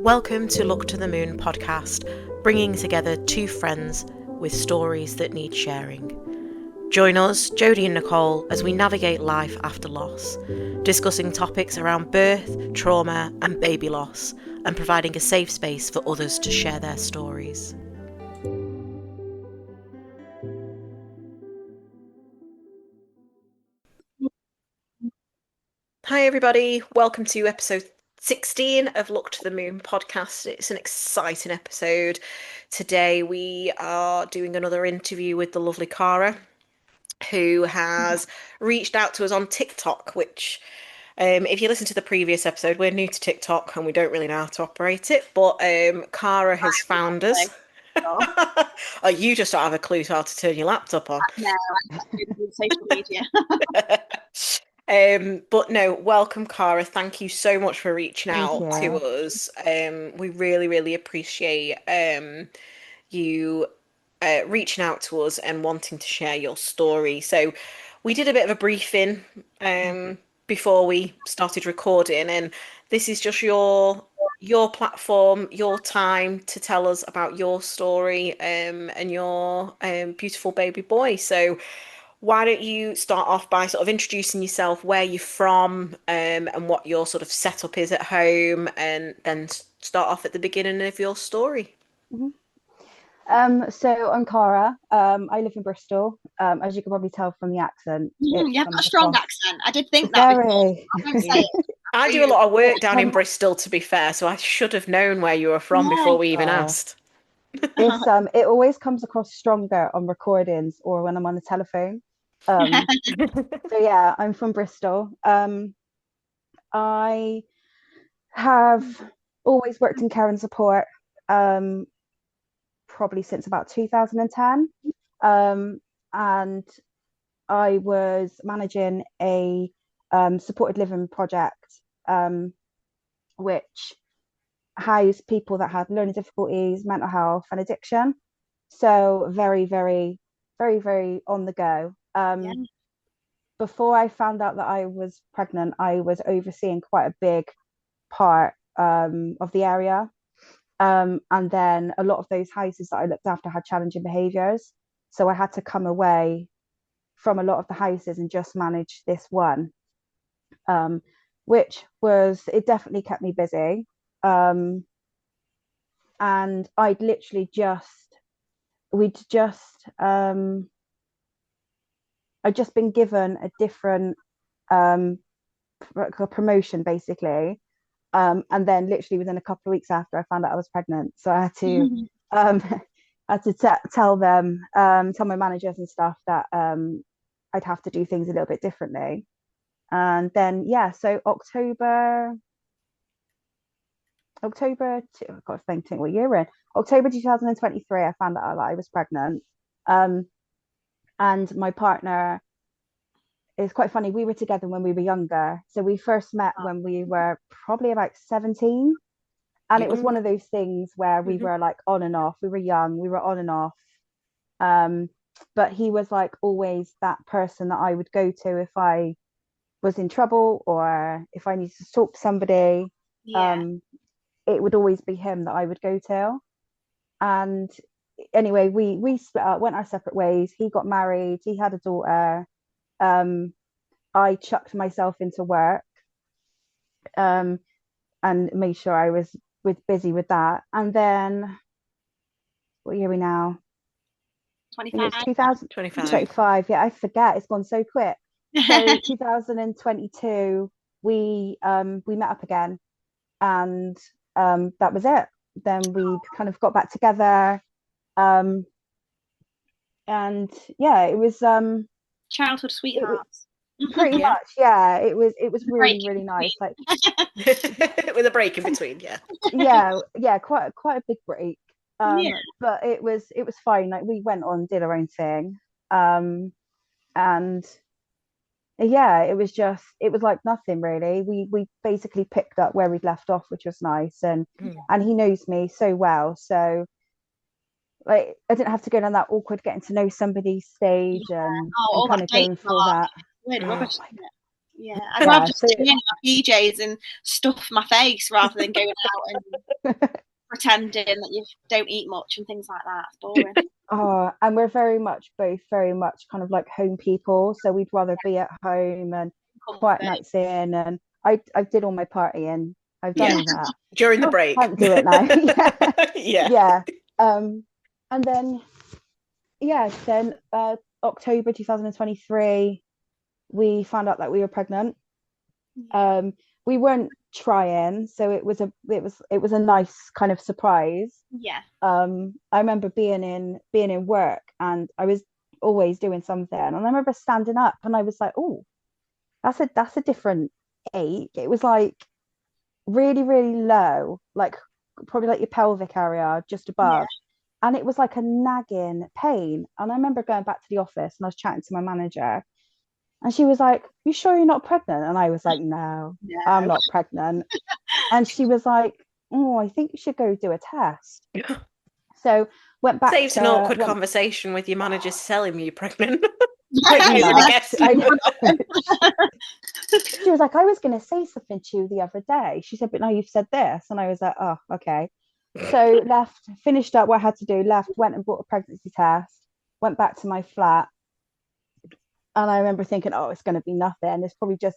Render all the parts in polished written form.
Welcome to Look to the Moon podcast, bringing together two friends with stories that need sharing. Join us, Jodie and Nicole, as we navigate life after loss, discussing topics around birth, trauma and baby loss, and providing a safe space for others to share their stories. Hi everybody, welcome to episode 16 of Look to the Moon podcast. It's an exciting episode. Today we are doing another interview with the lovely Cara, who has reached out to us on TikTok, which if you listen to the previous episode, we're new to TikTok and we don't really know how to operate it, but Cara has found us. Oh, you just don't have a clue how to turn your laptop on. No, I'm social media. But no, welcome, Cara. Thank you so much for reaching out to us. We really appreciate you reaching out to us and wanting to share your story. So we did a bit of a briefing before we started recording, and this is just your platform, your time to tell us about your story and your beautiful baby boy. So why don't you start off by sort of introducing yourself, where you're from, and what your sort of setup is at home, and then start off at the beginning of your story. So I'm Cara. I live in Bristol. As you can probably tell from the accent. You have got a strong accent. I did think that before. I won't say it. I do a lot of work down in Bristol, to be fair, so I should have known where you were from before we even asked. It always comes across stronger on recordings or when I'm on the telephone. So yeah, I'm from Bristol. I have always worked in care and support, probably since about 2010. And I was managing a supported living project, which housed people that had learning difficulties, mental health, and addiction. So very on the go. Before I found out that I was pregnant, I was overseeing quite a big part of the area. And then a lot of those houses that I looked after had challenging behaviours. So I had to come away from a lot of the houses and just manage this one, which it definitely kept me busy. And I'd literally I'd just been given a different promotion, basically. And then literally within a couple of weeks after, I found out I was pregnant. So I had to tell my managers and stuff that I'd have to do things a little bit differently. And then so October I've got to think what year we're in. October 2023, I found out that I was pregnant. And my partner, is quite funny. We were together when we were younger. So we first met when we were probably about 17. And it was one of those things where we were like on and off. We were young, we were on and off. But he was like always that person that I would go to if I was in trouble or if I needed to talk to somebody. It would always be him that I would go to. And anyway, we split up, went our separate ways. He got married, he had a daughter. I chucked myself into work and made sure I was busy with that. And then what year are we now? 2025. Yeah, I forget, it's gone so quick. So 2022 we met up again, and that was it. Then we kind of got back together, and it was childhood sweethearts. Pretty much, yeah. It was really nice, like with a break in between. Quite a big break. But it was fine. Like we went on, did our own thing, and it was like nothing really. We basically picked up where we'd left off, which was nice, and he knows me so well, so like I didn't have to go down that awkward getting to know somebody stage and kind of going through that. Rubbish. I'd rather just sit in my PJs and stuff my face rather than going out and pretending that you don't eat much and things like that. It's boring. And we're both very much kind of like home people. So we'd rather be at home and quiet Comfy. nights in. And I did all my partying. I've done Yeah. all that. During the break. Can't do it now. Yeah. Yeah. Yeah. And then October 2023, we found out that we were pregnant. We weren't trying, so it was a nice kind of surprise. Yeah. I remember being in work, and I was always doing something, and I remember standing up, and I was like, oh, that's a different ache. It was like really, really low, like probably like your pelvic area just Yeah. above. And it was like a nagging pain. And I remember going back to the office, and I was chatting to my manager, and she was like, "You sure you're not pregnant?" And I was like, "No, I'm No. not pregnant." And she was like, "Oh, I think you should go do a test." So went back Saves an to awkward went conversation with your manager telling you you're pregnant. pretty Isn't a much. guest. She was like, "I was going to say something to you the other day." She said, "But now you've said this." And I was like, "Oh, okay." So left, finished up what I had to do, left, went and bought a pregnancy test, went back to my flat. And I remember thinking, oh, it's going to be nothing. It's probably just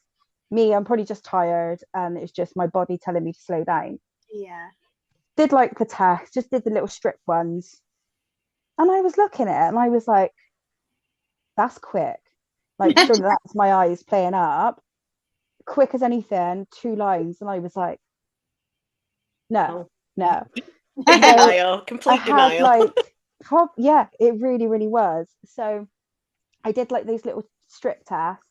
me. I'm probably just tired. And it's just my body telling me to slow down. Yeah. Did like the test, just did the little strip ones. And I was looking at it and I was like, that's quick. Like, surely that's my eyes playing up. Quick as anything, 2 lines. And I was like, no, Oh. no. So Denial, I complete had denial. like, yeah, it really, really was. So I did like these little strip tests.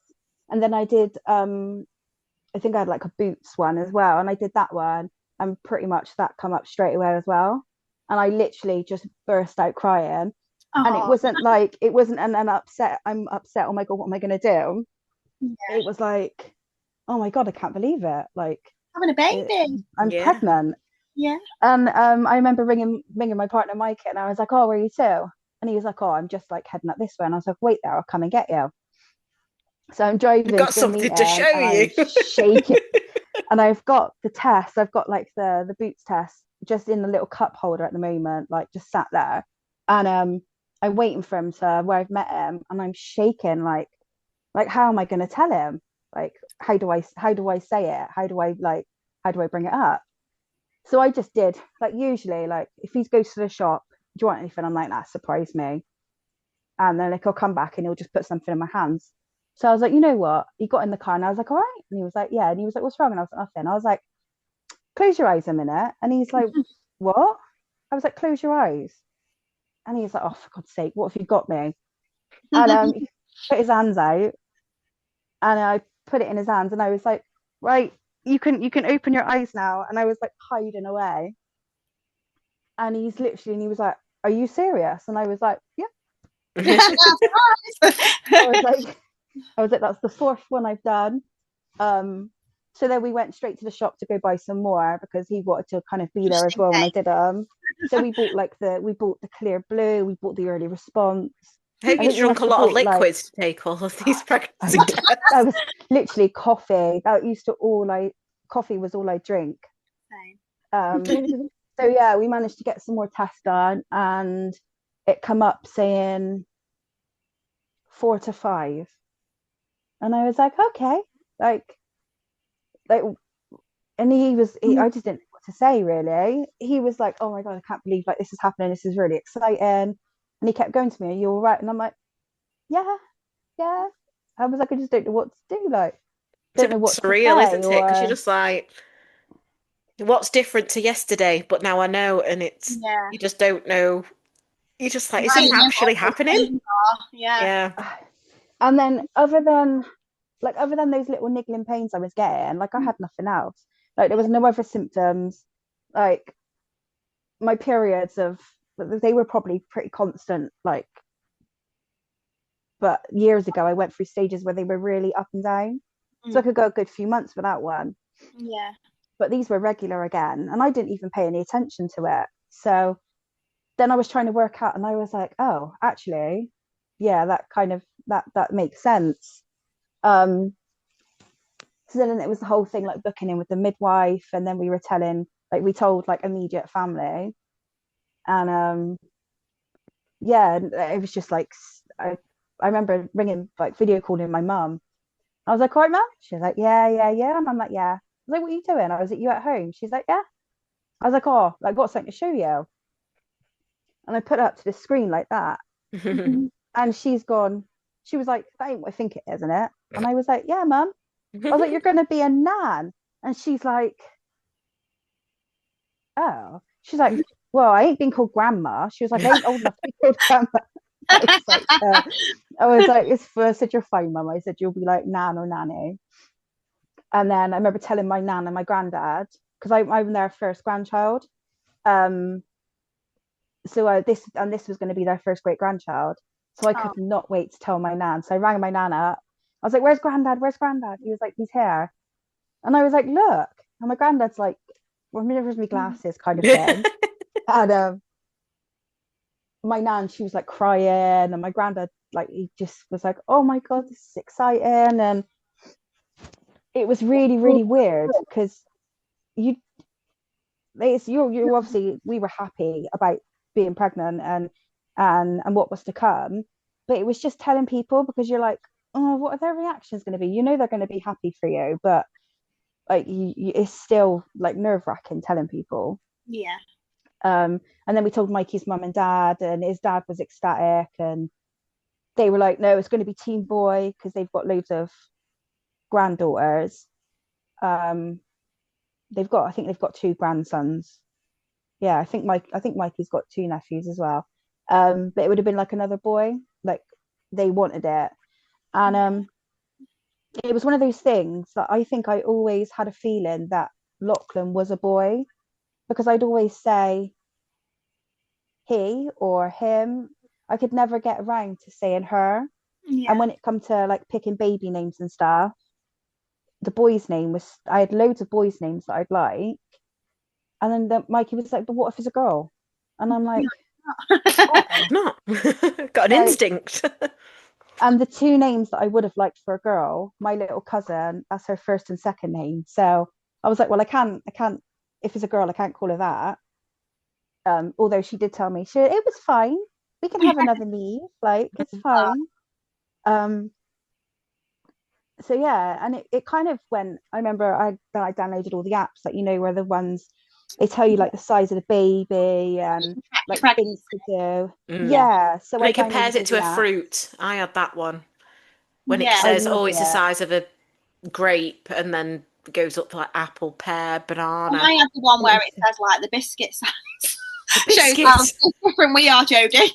And then I did I think I had like a boots one as well, and I did that one, and pretty much that come up straight away as well. And I literally just burst out crying, and Oh, it wasn't an upset. I'm upset. Oh my god, what am I gonna do? yeah. It was like, oh my god, I can't believe it. Like, Having a baby. I'm Yeah. pregnant. Yeah. And I remember ringing my partner Mike, and I was like, oh, where are you to? And he was like, oh, I'm just like heading up this way. And I was like, wait there, I'll come and get you. So I'm I've driving got to go something meet to him, show and I'm you. shaking. And I've got the test. I've got like the boots test just in the little cup holder at the moment, like just sat there. And I'm waiting for him to where I've met him, and I'm shaking like how am I going to tell him? Like how do I say it? How do I bring it up? So I just did like usually like if he goes to the shop, do you want anything? I'm like, nah, surprise me. And then like he'll come back and he'll just put something in my hands. So I was like, you know what? He got in the car and I was like, all right. And he was like, yeah. And he was like, what's wrong? And I was like, nothing. I was like, close your eyes a minute. And he's like, what? I was like, close your eyes. And he's like, oh, for God's sake, what have you got me? And he put his hands out, and I put it in his hands, and I was like, right, you can open your eyes now. And I was like hiding away. And he was like, are you serious? And I was like, yeah. I was like, that's the fourth one I've done. So then we went straight to the shop to go buy some more because he wanted to kind of be there as well when I did them. So we bought the clear blue, we bought the early response. I hope I you think we drunk must a have lot of bought like liquids to take all of these I pregnancy did, tests. that was literally coffee. That used to all I coffee was all I drink. So yeah, we managed to get some more tests done, and it come up saying 4 to 5, and I was like, okay, like and I just didn't know what to say really. He was like, oh my god, I can't believe like this is happening, this is really exciting. And he kept going to me, are you all right? And I'm like, yeah, yeah. I was like, I just don't know what to do, like It's a don't know bit what to surreal, say. isn't it? Because you're Or just like, what's different to yesterday? But now I know, and it's Yeah. you just don't know. You're just like, is Now this you know actually what the happening? pains are. Yeah. Yeah. and then other than those little niggling pains I was getting, like I had nothing else. Like there was no other symptoms. Like my periods they were probably pretty constant, like, but years ago I went through stages where they were really up and down. So I Mm. could go a good few months without one. Yeah. But these were regular again, and I didn't even pay any attention to it. So then I was trying to work out, and I was like, oh, actually, yeah, that kind of that makes sense. Um, so then it was the whole thing like booking in with the midwife, and then we were telling Like we told like immediate family, and yeah, it was just like I remember ringing, like video calling my mum. I was like, "All right, mum." She was like, "Yeah, yeah, yeah," and I'm like, "Yeah." I was like, "What are you doing?" I was like, "You at home?" She's like, "Yeah." I was like, "Oh, I got something to show you," and I put it up to the screen like that, and she's gone. She was like, "That ain't what I think it is, isn't it?" And I was like, "Yeah, mum." I was like, "You're gonna be a nan," and she's like, "Oh." She's like, "Well, I ain't been called grandma." She was like, "I ain't old enough to be called grandma." I was like, I said, "You're fine, mum." I said, "You'll be like nan or nanny." And then I remember telling my nan and my granddad, because I'm their first grandchild. Um, so this was going to be their first great grandchild. So I could not wait to tell my nan. So I rang my nan up. I was like, "Where's granddad? Where's granddad?" He was like, "He's here." And I was like, "Look." And my granddad's like, "Well, where's my glasses?" kind of thing. And my nan, she was like crying, and my granddad, like, he just was like, "Oh my god, this is exciting." And it was really, really weird because you you obviously, we were happy about being pregnant and what was to come, but it was just telling people, because you're like, "Oh, what are their reactions going to be?" They're going to be happy for you, but like it's still like nerve-wracking telling people. Yeah. And then we told Mikey's mum and dad, and his dad was ecstatic, and they were like, "No, it's going to be team boy," because they've got loads of granddaughters. um I think they've got two grandsons. Yeah, I think Mikey's got two nephews as well. But it would have been like another boy. Like they wanted it. And it was one of those things that I think I always had a feeling that Lochlan was a boy, because I'd always say he or him. I could never get around to saying her. Yeah. And when it come to like picking baby names and stuff, the boy's name was, I had loads of boys' names that I'd like. And then Mikey was like, "But what if it's a girl?" And I'm like, "Oh." Not got an Like, instinct. and the two names that I would have liked for a girl, my little cousin, that's her first and second name. So I was like, "Well, I can't, if it's a girl, I can't call her that." Although she did tell me, it was fine. We can have another Neve, like, it's fine. Um, so yeah, and it kind of went, I remember I downloaded all the apps, like, where the ones they tell you like the size of the baby and like things to do. Mm. Yeah, so And I it compares downloaded it all to the a apps. fruit. I had that one when it Yeah. I says, love "Oh, it's the it. size of a grape," and then goes up to like apple, pear, And banana. I have the one It where was it says like the biscuit size. The Shows how biscuit. different we are, Jodie.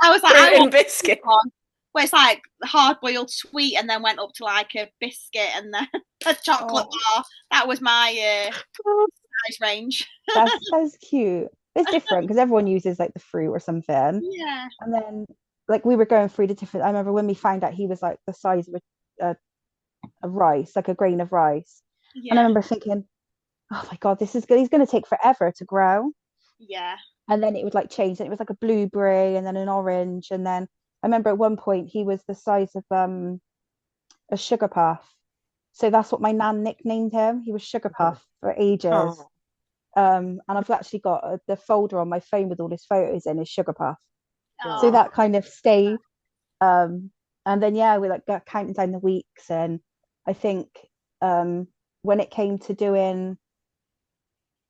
I was like, I Fruit and want this biscuit. one where it's like hard boiled sweet, and then went up to like a biscuit and then a chocolate bar. That was my size range. that's cute. It's different because everyone uses like the fruit or something. Yeah. And then like we were going through the different. I remember when we found out he was like the size of a rice, like a grain of rice. And I Yeah. remember thinking, "Oh my god, this is good. He's going to take forever to grow." Yeah. And then it would like change, and it was like a blueberry and then an orange, and then I remember at one point he was the size of a sugar puff. So that's what my nan nicknamed him. He was Sugar Puff for ages. Oh. And I've actually got the folder on my phone with all his photos in, his Sugar Puff. So Oh. that kind of stayed. Um, and then yeah, we like got counting down the weeks, and I think um, when it came to doing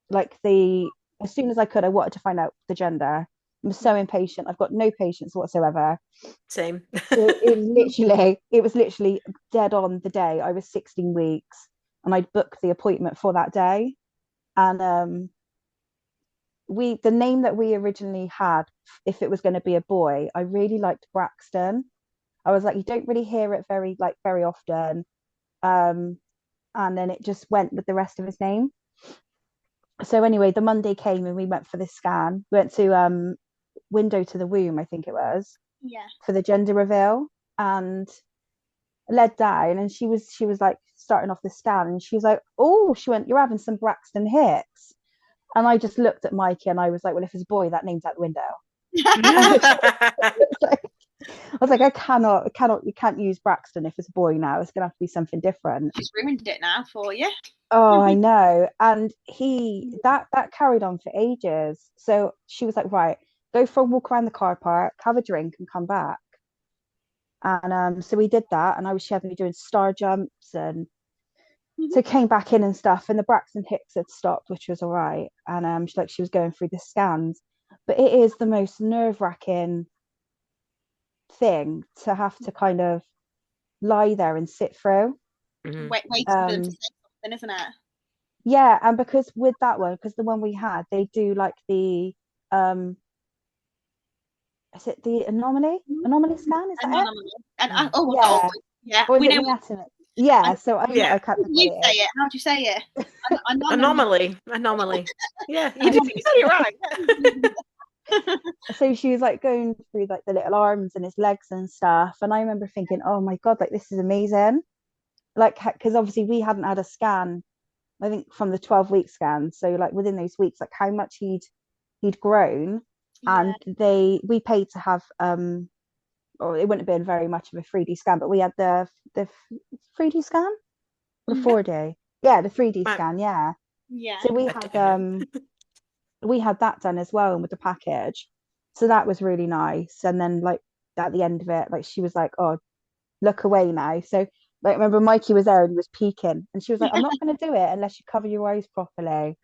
like as soon as I could, I wanted to find out the gender. I'm so impatient. I've got no patience whatsoever. Same. So it was literally dead on the day. I was 16 weeks, and I'd booked the appointment for that day. And the name that we originally had, if it was going to be a boy, I really liked Braxton. I was like, you don't really hear it very often. Um, and then it just went with the rest of his name. So anyway, the Monday came and we went for this scan. We went to window to the womb, I think it was, Yeah. for the gender reveal, and led down, and she was like starting off the scan, and she was like, "Oh," she went, "You're having some Braxton Hicks." And I just looked at Mikey and I was like, "Well, if it's a boy, that name's out the window." I was like, you can't use Braxton if it's a boy now. It's gonna have to be something different. She's ruined it now for you. Oh, I know. And that carried on for ages. So she was like, right, go for a walk around the car park, have a drink, and come back. And so we did that, and she had me doing star jumps, and so came back in and stuff, and the Braxton Hicks had stopped, which was all right. And she was going through the scans, but it is the most nerve-wracking thing to have to kind of lie there and sit through. Waiting for them to say something, isn't it? Yeah, and because with that one, because the one we had, they do like the is it the anomaly scan? Is that Anomaly. And it? Yeah. Yeah, Or is we it know. anatomy? Yeah, so I Yeah. can't How do you say it? How do you say it? Anomaly. Yeah, you said it right. So she was like going through like the little arms and his legs and stuff, and I remember thinking, oh my God, like this is amazing. Like, because obviously we hadn't had a scan, I think, from the 12-week scan. So like within those weeks, like how much he'd grown, and we paid to have or it wouldn't have been very much of a 3D scan, but we had the 3D scan, or the 4D, yeah, the 3D scan, yeah. So we had that done as well, and with the package, so that was really nice. And then like at the end of it, like she was like, oh, look away now. So like remember Mikey was there and he was peeking, and she was like, I'm not going to do it unless you cover your eyes properly.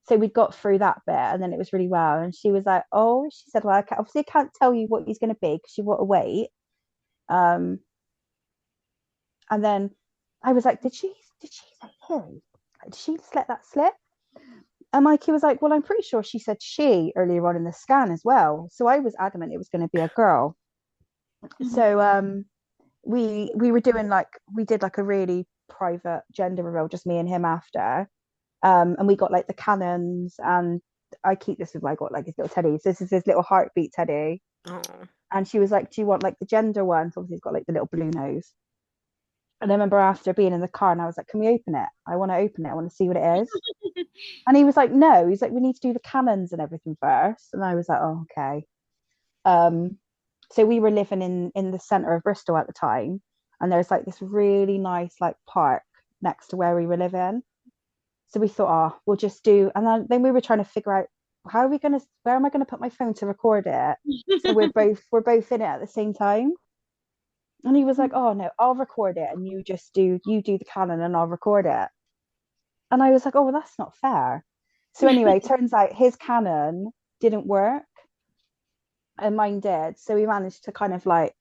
So we got through that bit, and then it was really well. And she was like, oh, she said, well, obviously I can't tell you what he's going to be because you want to wait. um and then I was like, did she say he? Like, did she just let that slip? And Mikey was like, well, I'm pretty sure she said she earlier on in the scan as well. So I was adamant it was going to be a girl. So we were doing like, we did like a really private gender reveal, just me and him after. And we got like the cannons, and I keep this with I got like his little teddy. So this is his little heartbeat teddy. Oh. And she was like, do you want like the gender one? So obviously he's got like the little blue nose. And I remember after being in the car, and I was like, can we open it? I want to open it. I want to see what it is. And he was like, no. He's like, we need to do the cannons and everything first. And I was like, oh, okay. Um, so we were living in the centre of Bristol at the time, and there's like this really nice like park next to where we were living. So we thought, oh, we'll just do. And then we were trying to figure out, where am I gonna put my phone to record it? So we're both in it at the same time. And he was like, oh no, I'll record it, and you do the canon and I'll record it. And I was like, oh, well, that's not fair. So anyway, turns out his canon didn't work and mine did. So we managed to kind of like,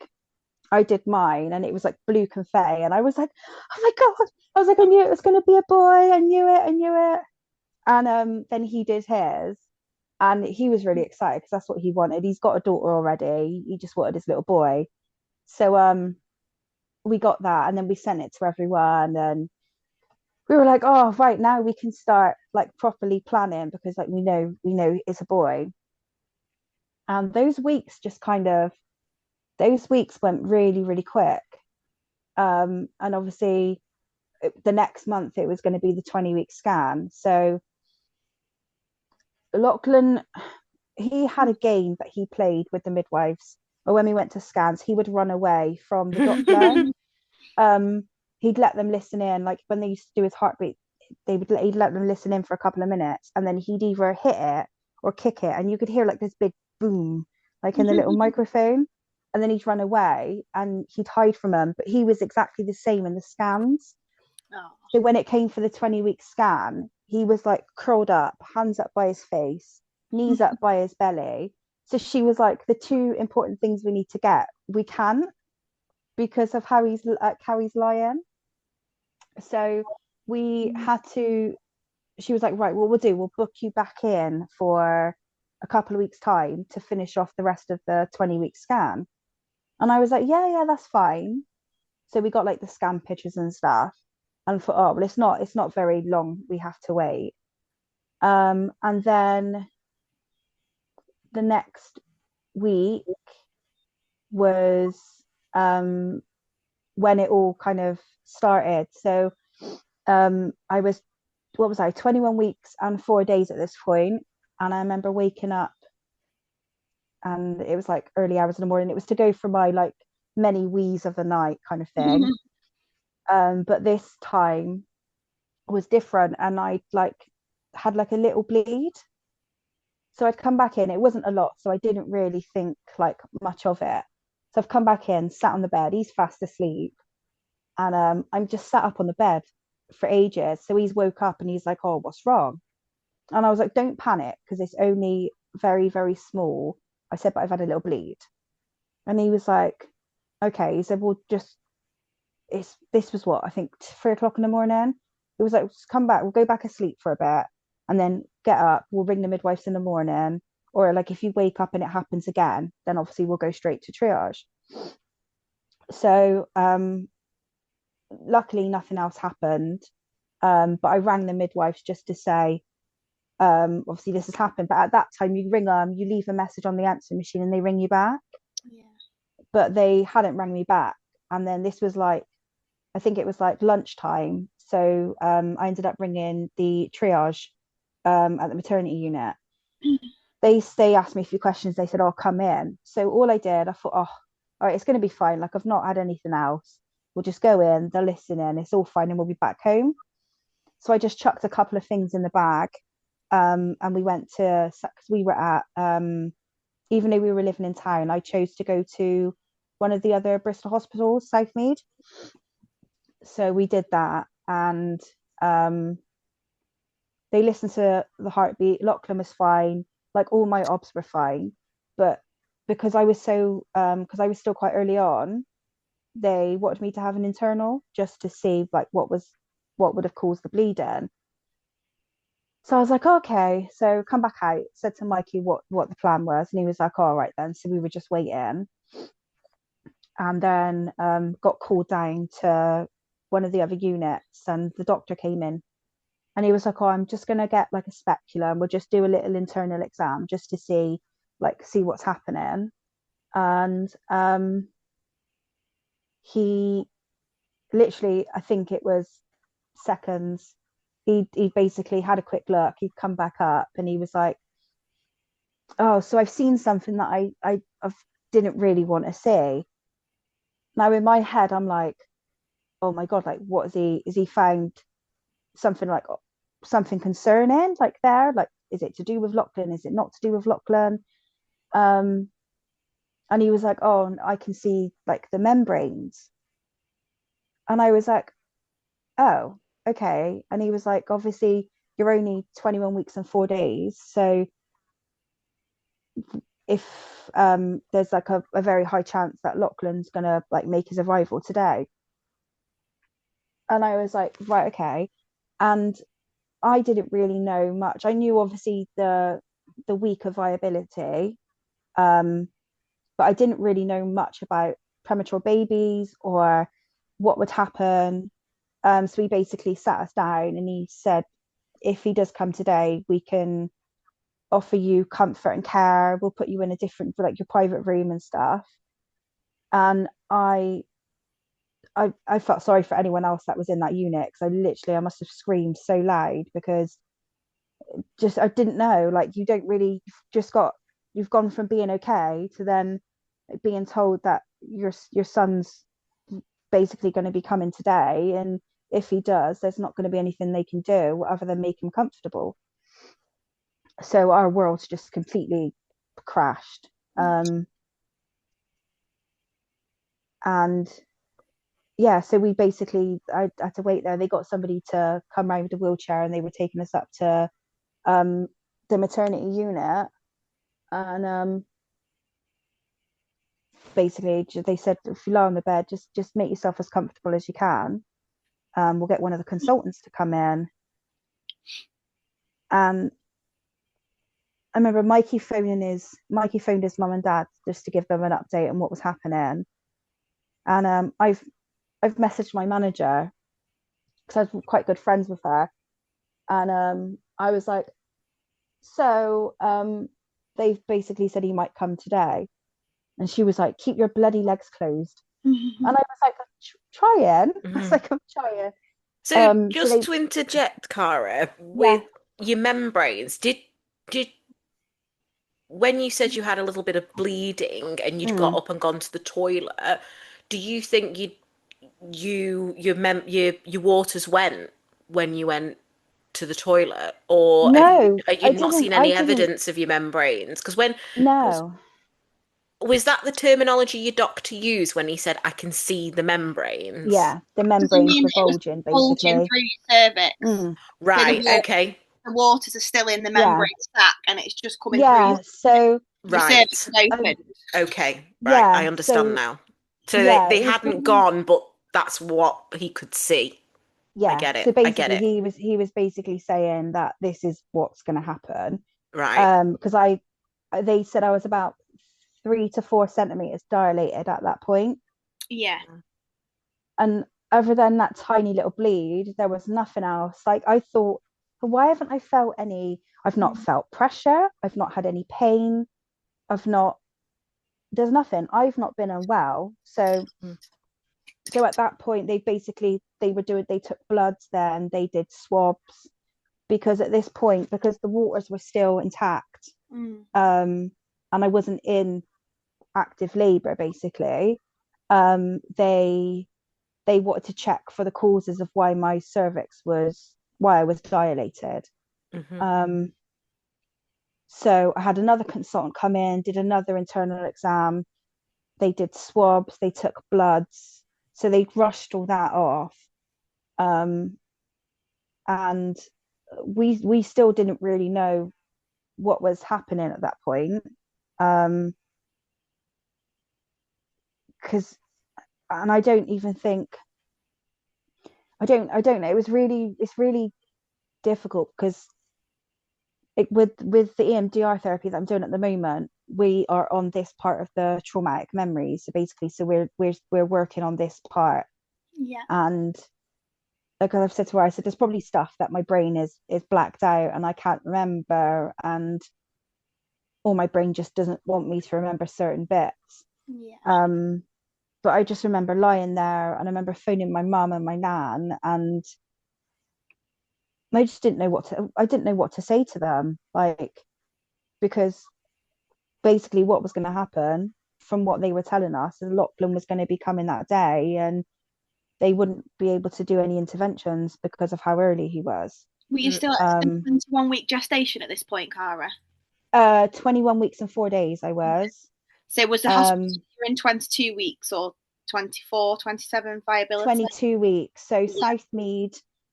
I did mine, and it was like blue confetti. And I was like, oh my God. I was like, I knew it was going to be a boy. I knew it. And then he did his. And he was really excited because that's what he wanted. He's got a daughter already. He just wanted his little boy. So we got that, and then we sent it to everyone, and we were like, oh, right, now we can start like properly planning, because like we know it's a boy. And those weeks went really, really quick. And obviously the next month it was going to be the 20-week scan. So Lochlan, he had a game that he played with the midwives, or when we went to scans, he would run away from the Doppler. He'd let them listen in, like when they used to do his heartbeat, he'd let them listen in for a couple of minutes, and then he'd either hit it or kick it, and you could hear like this big boom, like in the little microphone, and then he'd run away and he'd hide from them. But he was exactly the same in the scans. Oh. So when it came for the 20-week scan, he was like curled up, hands up by his face, knees up by his belly. So she was like, the two important things we need to get, we can't, because of how he's lying. So we had to, she was like, right, what we'll book you back in for a couple of weeks time to finish off the rest of the 20-week scan. And I was like, yeah, that's fine. So we got like the scan pictures and stuff, and thought, oh, well, it's not very long we have to wait. And then the next week was when it all kind of started. So I was, what was I, 21 weeks and 4 days at this point. And I remember waking up and it was like early hours in the morning. It was to go for my like many wees of the night kind of thing. But this time was different, and I like had like a little bleed. So I'd come back in. It wasn't a lot, so I didn't really think like much of it. So I've come back in, sat on the bed. He's fast asleep, and I'm just sat up on the bed for ages. So he's woke up and he's like, "Oh, what's wrong?" And I was like, "Don't panic, because it's only very, very small." I said, "But I've had a little bleed." And he was like, "Okay." He said, "Well, just this was what I think 3 o'clock in the morning." It was like, "Just come back. We'll go back asleep for a bit, and then get up. We'll ring the midwives in the morning, or like if you wake up and it happens again, then obviously we'll go straight to triage." So luckily nothing else happened. But I rang the midwives just to say, obviously this has happened. But at that time, you ring them, you leave a message on the answer machine, and they ring you back. Yeah. But they hadn't rang me back, and then this was like, I think it was like lunchtime. So I ended up ringing the triage at the maternity unit. They asked me a few questions. They said, "Oh, come in." So all I did, I thought, "Oh, all right, it's going to be fine. Like I've not had anything else. We'll just go in. They'll listen in. It's all fine, and we'll be back home." So I just chucked a couple of things in the bag, and we went to, because we were at, even though we were living in town, I chose to go to one of the other Bristol hospitals, Southmead. So we did that, and um, they listened to the heartbeat. Lochlan was fine. Like all my obs were fine, but because because I was still quite early on, they wanted me to have an internal just to see like what would have caused the bleeding. So I was like, okay. So come back out, said to Mikey what the plan was, and he was like, all right then. So we were just waiting, and then got called down to one of the other units, and the doctor came in, and he was like, "Oh, I'm just gonna get like a speculum, and we'll just do a little internal exam just to see what's happening." And he literally, I think it was seconds. He basically had a quick look. He'd come back up, and he was like, "Oh, so I've seen something that I didn't really want to see." Now in my head, I'm like, "Oh my God, like what is he found something like something concerning like there? Like, is it to do with Lochlan? Is it not to do with Lochlan?" Um, and he was like, "Oh, I can see like the membranes." And I was like, "Oh, okay." And he was like, "Obviously, you're only 21 weeks and 4 days. So if there's like a very high chance that Lochlan's gonna like make his arrival today." And I was like, right, okay. And I didn't really know much. I knew obviously the weaker viability, um, but I didn't really know much about premature babies or what would happen. So he basically sat us down and he said, if he does come today, we can offer you comfort and care. We'll put you in a different, like your private room and stuff. And I felt sorry for anyone else that was in that unit, because I must have screamed so loud, because just I didn't know, like you don't really, you've gone from being okay to then being told that your son's basically going to be coming today, and if he does, there's not going to be anything they can do other than make him comfortable. So our world's just completely crashed. And yeah, so we basically, I had to wait there. They got somebody to come around with a wheelchair, and they were taking us up to um the maternity unit. And basically they said, if you lie on the bed, just make yourself as comfortable as you can. We'll get one of the consultants to come in. And I remember Mikey phoned his mum and dad just to give them an update on what was happening. And I've messaged my manager, because I was quite good friends with her. And I was like, so they've basically said he might come today. And she was like, keep your bloody legs closed. And I was like, trying. I was like, I'm trying. So So just they, to interject, Cara, yeah, with your membranes, did when you said you had a little bit of bleeding and you'd got Mm. up and gone to the toilet, do you think your waters went when you went to the toilet, or No, are you I not didn't. seen I any didn't. evidence of your membranes? Because No. was that the terminology your doctor used when he said, I can see the membranes? Yeah, the Does it membranes mean were that it was bulging, bulging basically. through your cervix? Mm. So Right, okay, the waters are still in the Yeah, membrane sac and it's just coming through yeah. So, your cervix right, is I, open. okay, right, I yeah, understand so now. So yeah, they it was hadn't really, gone, but that's what he could see. I yeah. get So it, I get basically, it. he was basically saying that this is what's going to happen. Right. Because they said I was about 3 to 4 centimeters dilated at that point, Yeah. and other than that tiny little bleed, there was nothing else. Like I thought, but why haven't I felt any? I've not Mm. felt pressure. I've not had any pain. I've not. There's nothing. I've not been unwell. So at that point, they took bloods there and they did swabs, because at this point, because the waters were still intact, Mm. um, and I wasn't in active labor, basically, they wanted to check for the causes of why I was dilated. Hmm. Um, so I had another consultant come in, did another internal exam. They did swabs, they took bloods, so they rushed all that off. Um, and we still didn't really know what was happening at that point. Because and I don't even think I don't know. It's really difficult because with the EMDR therapy that I'm doing at the moment, we are on this part of the traumatic memory. So basically, we're working on this part, Yeah. and like I've said to her, I said there's probably stuff that my brain is blacked out and I can't remember, and or my brain just doesn't want me to remember certain bits. Yeah. Um, but I just remember lying there, and I remember phoning my mum and my nan, and I just didn't know I didn't know what to say to them, like, because basically what was going to happen from what they were telling us is Lochlan was going to be coming that day, and they wouldn't be able to do any interventions because of how early he was. Were you still at the Um, 21-week gestation at this point, Cara? 21 weeks and 4 days I was. So was the hospital Um, in 22 weeks or 24, 27 viability? 22 weeks. So Yeah.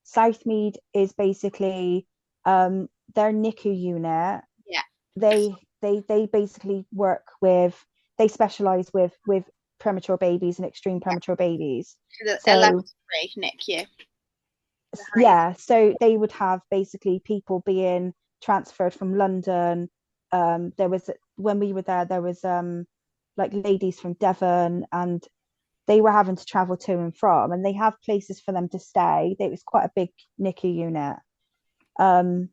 Southmead is basically their NICU unit. Yeah. They basically work with, they specialize with premature babies and extreme Yeah. premature babies. So the 11 So to 3 NICU, the highest. yeah, so they would have basically people being transferred from London. There was, when we were there was like ladies from Devon, and they were having to travel to and from, and they have places for them to stay. It was quite a big NICU unit. Um,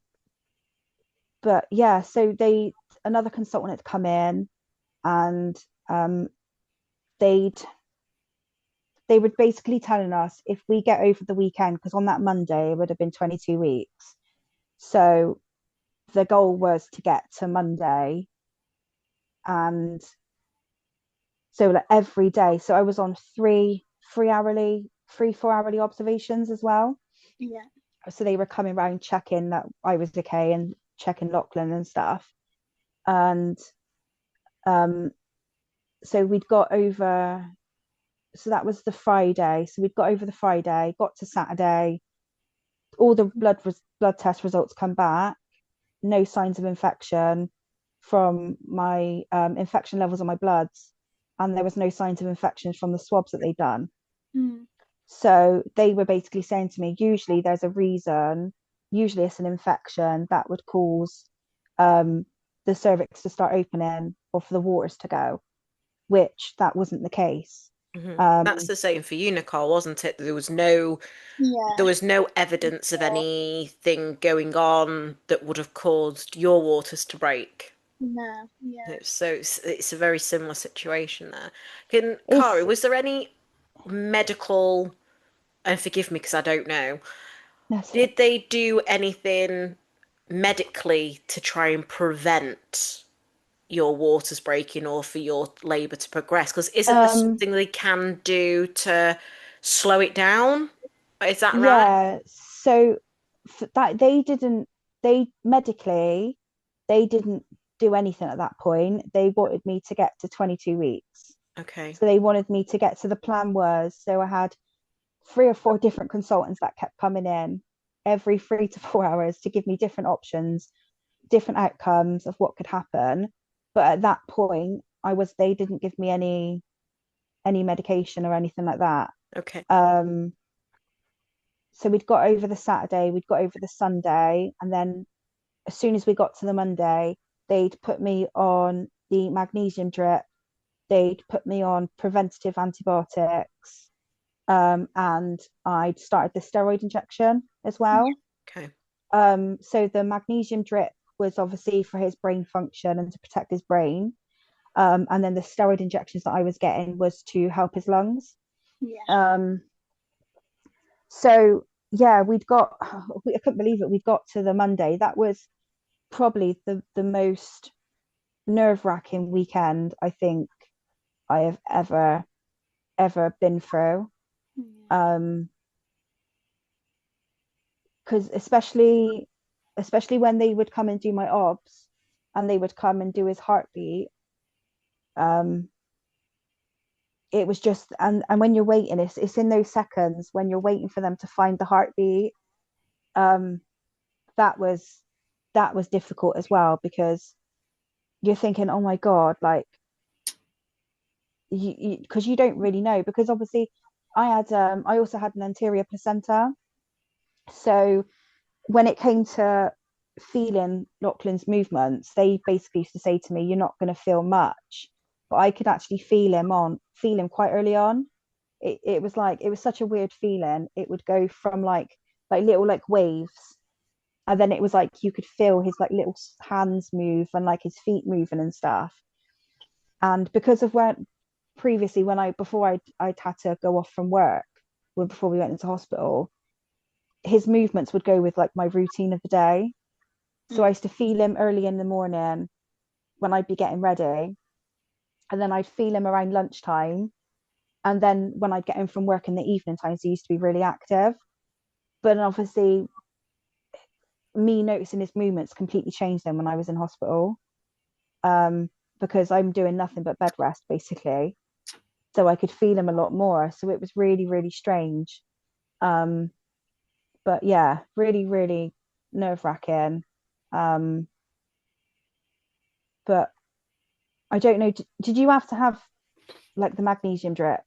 but yeah, so another consultant had come in, and um, they'd they were basically telling us if we get over the weekend, because on that Monday it would have been 22 weeks. So the goal was to get to Monday, and so like every day. So I was on three 4 hourly observations as well. Yeah. So they were coming around checking that I was okay and checking Lochlan and stuff. And um, so we'd got over. So that was the Friday. So we'd got over the Friday, got to Saturday. All the blood test results come back. No signs of infection from my infection levels on my bloods, and there was no signs of infections from the swabs that they'd done. Mm. So they were basically saying to me, usually there's a reason, usually it's an infection that would cause the cervix to start opening or for the waters to go, which that wasn't the case. Hmm. That's Um, the same for you, Nicole, wasn't it? There Yeah. was no evidence of anything going on that would have caused your waters to break. No. Yeah. It's a very similar situation there. Can Kari, it's was there any medical, and forgive me because I don't know, that's did they do anything medically to try and prevent your water's breaking or for your labour to progress? Because isn't there Um, something they can do to slow it down? Is that right? yeah, so that they medically, they didn't do anything at that point. They wanted me to get to 22 weeks. Okay. So they wanted me to get to the plan was, so I had 3 or 4 different consultants that kept coming in every 3 to 4 hours to give me different options, different outcomes of what could happen. But at that point, they didn't give me any medication or anything like that. Okay. Um, so we'd got over the Saturday, we'd got over the Sunday, and then as soon as we got to the Monday, they'd put me on the magnesium drip, they'd put me on preventative antibiotics, and I'd started the steroid injection as well. Okay. So the magnesium drip was obviously for his brain function and to protect his brain. And then the steroid injections that I was getting was to help his lungs. Yeah. So yeah, I couldn't believe it. We'd got to the Monday. That was probably the most nerve-wracking weekend I think I have ever been through. Because especially when they would come and do my obs and they would come and do his heartbeat, um it was just, and when you're waiting, it's in those seconds when you're waiting for them to find the heartbeat. um that was that was difficult as well, because you're thinking, oh my god, like you because you don't really know, because obviously I also had an anterior placenta. So when it came to feeling Lochlan's movements, they basically used to say to me, you're not going to feel much. But I could actually feel him quite early on. It was like, it was such a weird feeling. It would go from like little like waves. And then it was like you could feel his like little hands move and like his feet moving and stuff. And because of when previously when I before I'd had to go off from work, before we went into hospital, his movements would go with like my routine of the day. So I used to feel him early in the morning when I'd be getting ready, and then I'd feel him around lunchtime, and then when I'd get home from work in the evening times, he used to be really active. But obviously, me noticing his movements completely changed then when I was in hospital, because I'm doing nothing but bed rest basically. So I could feel him a lot more. So it was really, really strange. Um, but yeah, really, really nerve wracking. Um, but I don't know. Did you have to have like the magnesium drip?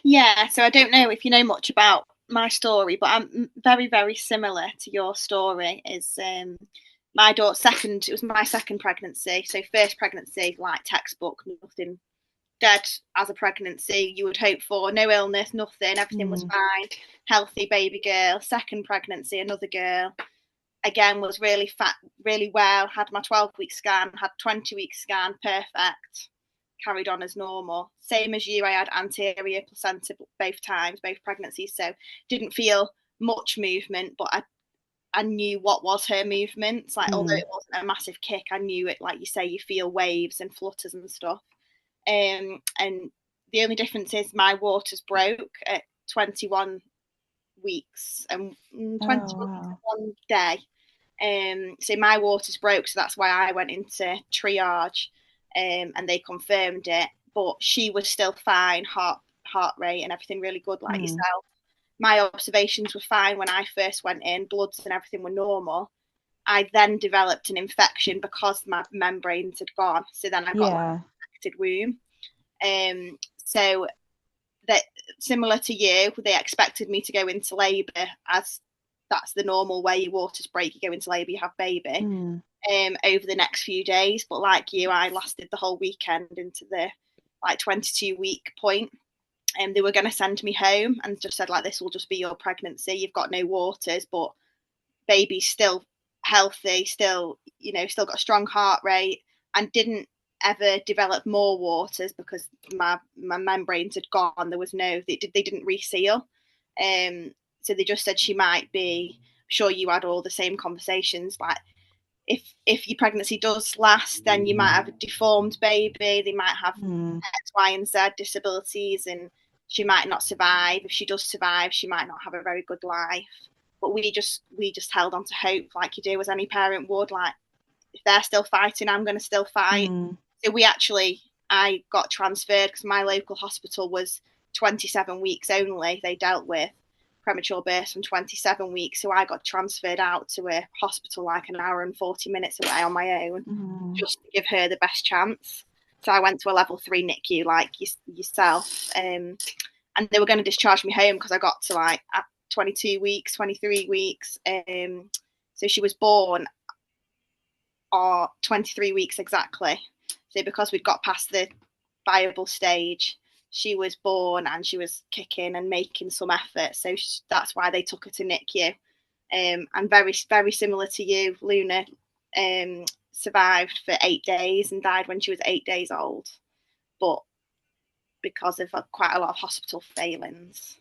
Yeah, so I don't know if you know much about my story, but I'm very, very similar to your story. Is my daughter's second? It was my second pregnancy. So first pregnancy, like textbook, nothing dead as a pregnancy you would hope for. No illness, nothing. Everything was fine. Healthy baby girl. Second pregnancy, another girl. Again, was really fat, really well. Had my 12-week scan. Had 20-week scan. Perfect. Carried on as normal. Same as you, I had anterior placenta both times, both pregnancies, so didn't feel much movement, but I knew what was her movements. Like, although it wasn't a massive kick, I knew it. Like you say, you feel waves and flutters and stuff. And the only difference is my waters broke at 21 weeks and 21 day. So my waters broke, so that's why I went into triage, and they confirmed it. But she was still fine, heart rate and everything really good, like yourself. My observations were fine when I first went in. Bloods and everything were normal. I then developed an infection because my membranes had gone. So then I got like an infected womb. So that, similar to you, they expected me to go into labour, as that's the normal way. Your waters break, you go into labour, you have baby. Over the next few days, but like you, I lasted the whole weekend into the like 22-week point. And they were going to send me home and just said, like, this will just be your pregnancy. You've got no waters, but baby's still healthy, still, still got a strong heart rate, and didn't ever develop more waters because my membranes had gone. There was they didn't reseal. So they just said she might be, sure you had all the same conversations, like, if your pregnancy does last, then you might have a deformed baby. They might have X, Y, and Z disabilities, and she might not survive. If she does survive, she might not have a very good life. But we just held on to hope, like you do as any parent would. Like, if they're still fighting, I'm going to still fight. So I got transferred because my local hospital was 27 weeks only. They dealt with premature births from 27 weeks. So I got transferred out to a hospital like an hour and 40 minutes away on my own, just to give her the best chance. So I went to a level 3 NICU like yourself. And they were going to discharge me home because I got to like at 22 weeks, 23 weeks. So she was born 23 weeks exactly. So because we'd got past the viable stage, she was born and she was kicking and making some effort. So that's why they took her to NICU. And very, very similar to you, Luna survived for 8 days and died when she was 8 days old. But because of quite a lot of hospital failings.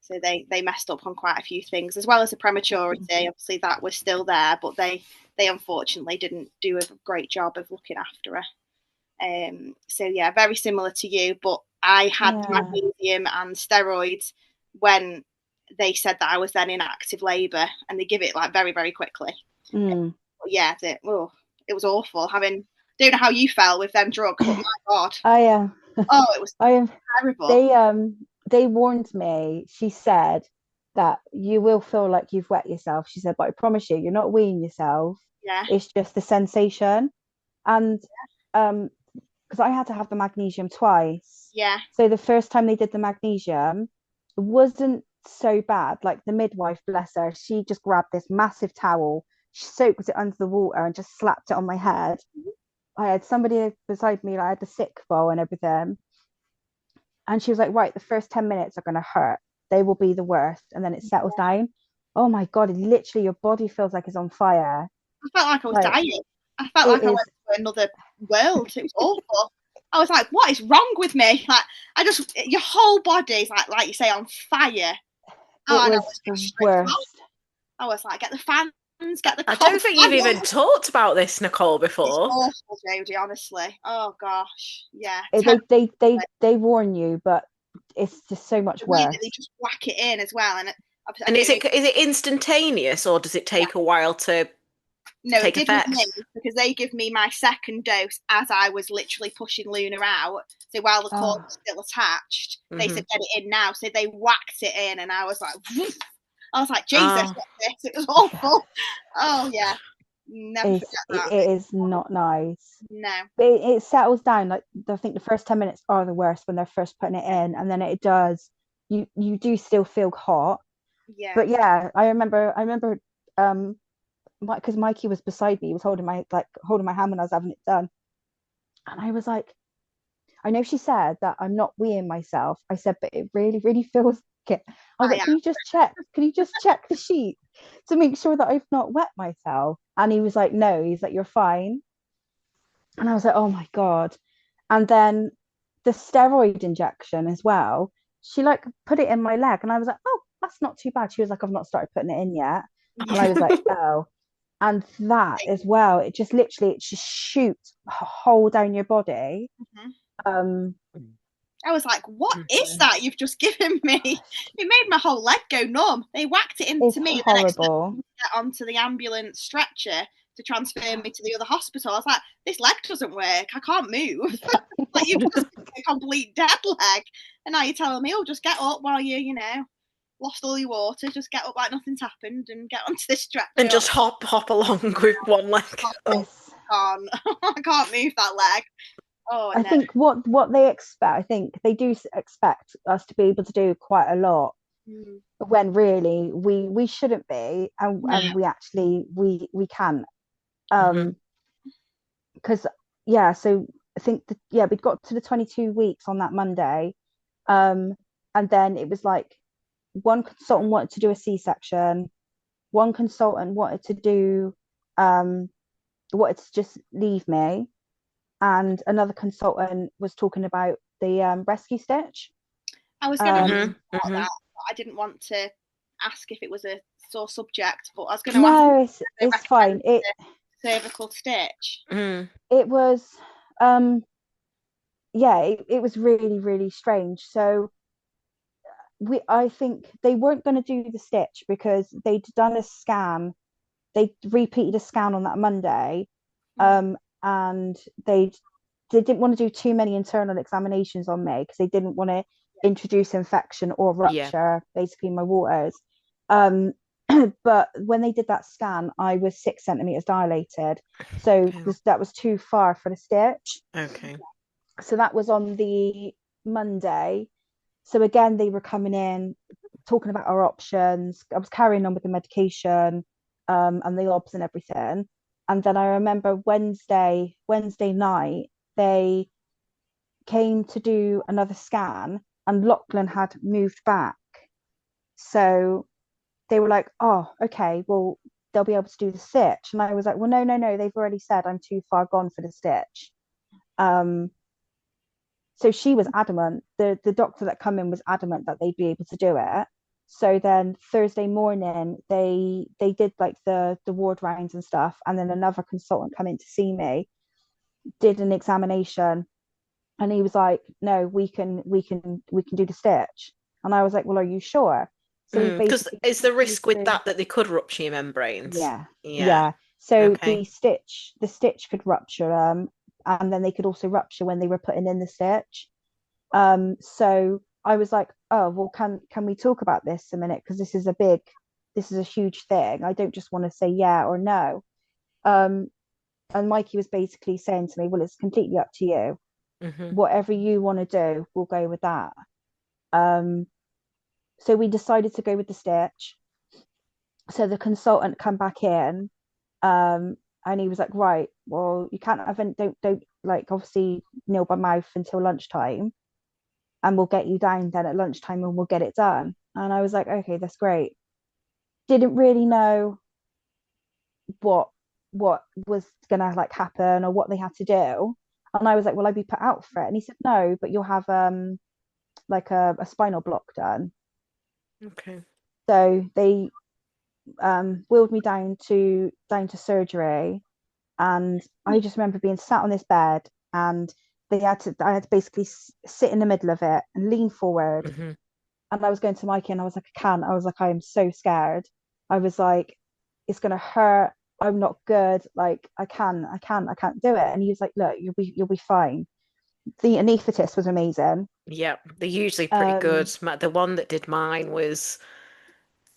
So they messed up on quite a few things, as well as the prematurity. Obviously, that was still there, but they unfortunately didn't do a great job of looking after her. So yeah, very similar to you, but I had magnesium and steroids when they said that I was then in active labour, and they give it like very, very quickly. But yeah, it was awful. Don't know how you felt with them drugs, but my God. It was terrible. They warned me. She said that you will feel like you've wet yourself. She said, but I promise you, you're not weeing yourself. Yeah. It's just the sensation. And because I had to have the magnesium twice. Yeah. So the first time they did the magnesium, it wasn't so bad. Like the midwife, bless her, she just grabbed this massive towel, she soaked it under the water and just slapped it on my head. I had somebody beside me, I had the sick bowl and everything. And she was like, right, the first 10 minutes are going to hurt. They will be the worst. And then it settles down. Oh my God, literally your body feels like it's on fire. I felt like I was dying. I felt like I went to another world. It was awful. I was like, what is wrong with me? Like, your whole body is like you say, on fire. It was the worst. I was like, get the fans, get the. I don't think you've even talked about this, Nicole, before. It's awful, Jodie, honestly. Oh gosh, yeah. They warn you, but it's just so much worse. They just whack it in as well, and is it instantaneous, or does it take a while to? No, it didn't me, because they give me my second dose as I was literally pushing Luna out. So while the cord was still attached, they said get it in now. So they whacked it in, and I was like, Jesus, what's this? It was awful. Oh yeah, never forget that. It is not nice. No, but it settles down. Like I think the first 10 minutes are the worst when they're first putting it in, and then it does. You do still feel hot. Yeah. But yeah, I remember. Because Mikey was beside me, he was holding my hand when I was having it done, and I was like, I know she said that I'm not weeing myself. I said, but it really, really feels like it. I was like, can you just check the sheet to make sure that I've not wet myself? And he was like, no. He's like, you're fine. And I was like, oh my God. And then the steroid injection as well, she like put it in my leg, and I was like, oh, that's not too bad. She was like, I've not started putting it in yet. And I was like, oh. And that as well, it just shoots a hole down your body. I was like, what is that you've just given me? It made my whole leg go numb. They whacked it into me. Horrible. And then get onto the ambulance stretcher to transfer me to the other hospital. I was like, this leg doesn't work. I can't move. Like, you've just a complete dead leg. And now you're telling me, oh, just get up while you lost all your water, just get up like nothing's happened and get onto this stretcher. And just hop along with one leg. I can't move that leg. Oh, I think what they expect, I think they do expect us to be able to do quite a lot, when really we shouldn't be, and we actually we can. Because so I think we got to the 22 weeks on that Monday, and then it was like, one consultant wanted to do a C-section, one consultant wanted to just leave me, and another consultant was talking about the rescue stitch. I was going to ask about that, but I didn't want to ask if it was a sore subject, but I was going to ask. No, it's fine. cervical stitch? Mm. It was, yeah, it was really, really strange. So I think they weren't going to do the stitch because they'd done a scan. They repeated a scan on that Monday, um, and they didn't want to do too many internal examinations on me because they didn't want to introduce infection or Yeah. rupture basically my waters. Um, but when they did that scan, I was 6 centimeters dilated, so Okay. that was too far for the stitch. Okay. So that was on the Monday. So again, they were coming in talking about our options. I was carrying on with the medication, and the obs and everything. And then I remember Wednesday night, they came to do another scan, and Lochlan had moved back. So they were like, "Oh, okay, well, they'll be able to do the stitch." And I was like, "Well, no, no, no, they've already said I'm too far gone for the stitch." Um, so she was adamant. The doctor that come in was adamant that they'd be able to do it. So then Thursday morning they did like the ward rounds and stuff, and then another consultant come in to see me, did an examination, and he was like, "No, we can do the stitch." And I was like, "Well, are you sure?" So he Because basically is the took me risk with through. that they could rupture your membranes? Yeah, Yeah. yeah. So Okay. the stitch could rupture, and then they could also rupture when they were putting in the stitch. So I was like, oh, well, can we talk about this a minute? Because this is a huge thing. I don't just want to say yeah or no. Um, and Mikey was basically saying to me, well, it's completely up to you. Hmm. Whatever you want to do, we'll go with that. Um, so we decided to go with the stitch. So the consultant come back in, and he was like, right, well, you can't have any, don't like obviously nil by mouth until lunchtime, and we'll get you down then at lunchtime and we'll get it done. And I was like, okay, that's great. Didn't really know what what was gonna like happen or what they had to do. And I was like, will I be put out for it? And he said, no, but you'll have like a spinal block done. Okay. So they wheeled me down to surgery, and I just remember being sat on this bed, and I had to basically sit in the middle of it and lean forward. Hmm. And I was going to Mikey and I was like, I can't. I was like, I am so scared. I was like, it's gonna hurt. I'm not good. Like, I can't do it. And he was like, look, you'll be fine. The anaesthetist was amazing. Yeah, they're usually pretty good. Um, The one that did mine was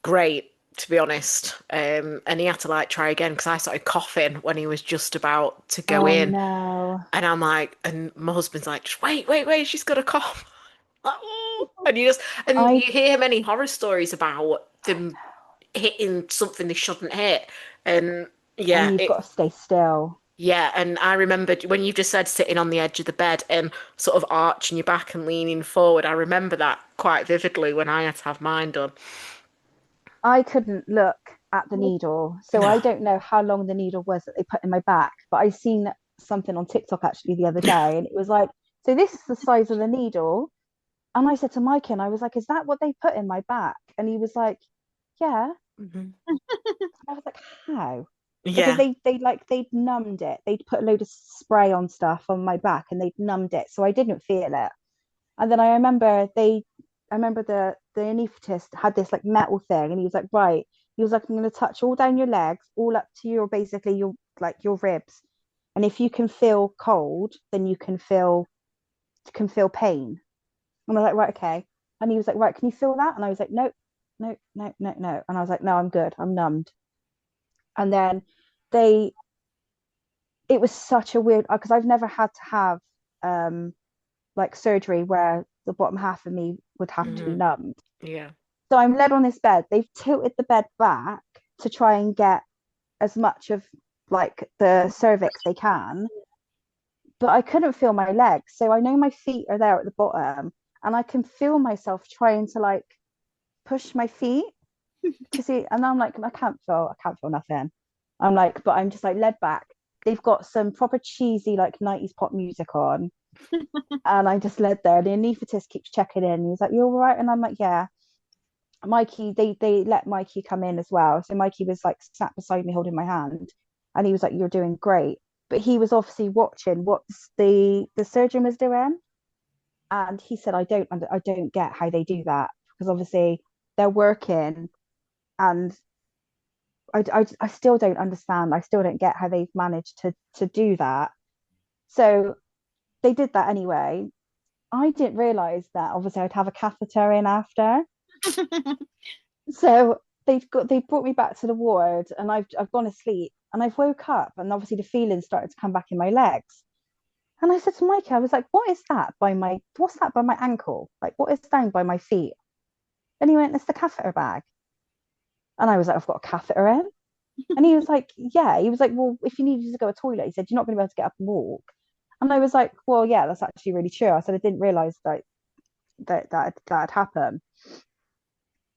great, to be honest. And he had to like try again because I started coughing when he was just about to go oh in. no. And I'm like, and my husband's like, just wait, wait, wait, she's got a cough. Like, "Oh." And you just, and I you hear many horror stories about them hitting something they shouldn't hit. And and yeah, you've got it, to stay still. yeah. And I remember when you just said sitting on the edge of the bed and sort of arching your back and leaning forward. I remember that quite vividly when I had to have mine done. I couldn't look at the needle, so No. I don't know how long the needle was that they put in my back, but I seen something on TikTok actually the other day, and it was like, so this is the size of the needle. And I said to Mike, and I was like, is that what they put in my back? And he was like, yeah. Mhm. I was like, how? Because Yeah. they'd numbed it. They'd put a load of spray on stuff on my back and they'd numbed it. So I didn't feel it. And then I remember the anaesthetist had this like metal thing, and he was like, right. He was like, I'm gonna touch all down your legs, all up to your basically your like your ribs. And if you can feel cold, then you can feel pain. And I was like, right, okay. And he was like, right, can you feel that? And I was like, nope, no, no, no, no. And I was like, no, I'm good. I'm numbed. And then they, it was such a weird, because I've never had to have um like surgery where the bottom half of me would have to be Hmm. numbed. Yeah. So I'm led on this bed. They've tilted the bed back to try and get as much of like the cervix they can, but I couldn't feel my legs. So I know my feet are there at the bottom, and I can feel myself trying to like push my feet to see, and I'm like, I can't feel nothing. I'm like, but I'm just like led back. They've got some proper cheesy like 90s pop music on, and I just led there. The anaesthetist keeps checking in. He's like, "You all right?" And I'm like, "Yeah." Mikey, they let Mikey come in as well. So Mikey was like sat beside me holding my hand. And he was like, you're doing great. But he was obviously watching what the surgeon was doing. And he said, I don't get how they do that, because obviously they're working, and I still don't understand. I still don't get how they've managed to do that. So they did that anyway. I didn't realize that obviously I'd have a catheter in after. So they brought me back to the ward, and I've gone to sleep, and I've woke up, and obviously the feelings started to come back in my legs. And I said to Mikey, I was like, what's that by my ankle? Like, what is down by my feet? And he went, it's the catheter bag. And I was like, I've got a catheter in. And he was like, yeah. He was like, well, if you needed to go to the toilet, he said, you're not going to be able to get up and walk. And I was like, well, yeah, that's actually really true. I said, I didn't realize that had happened.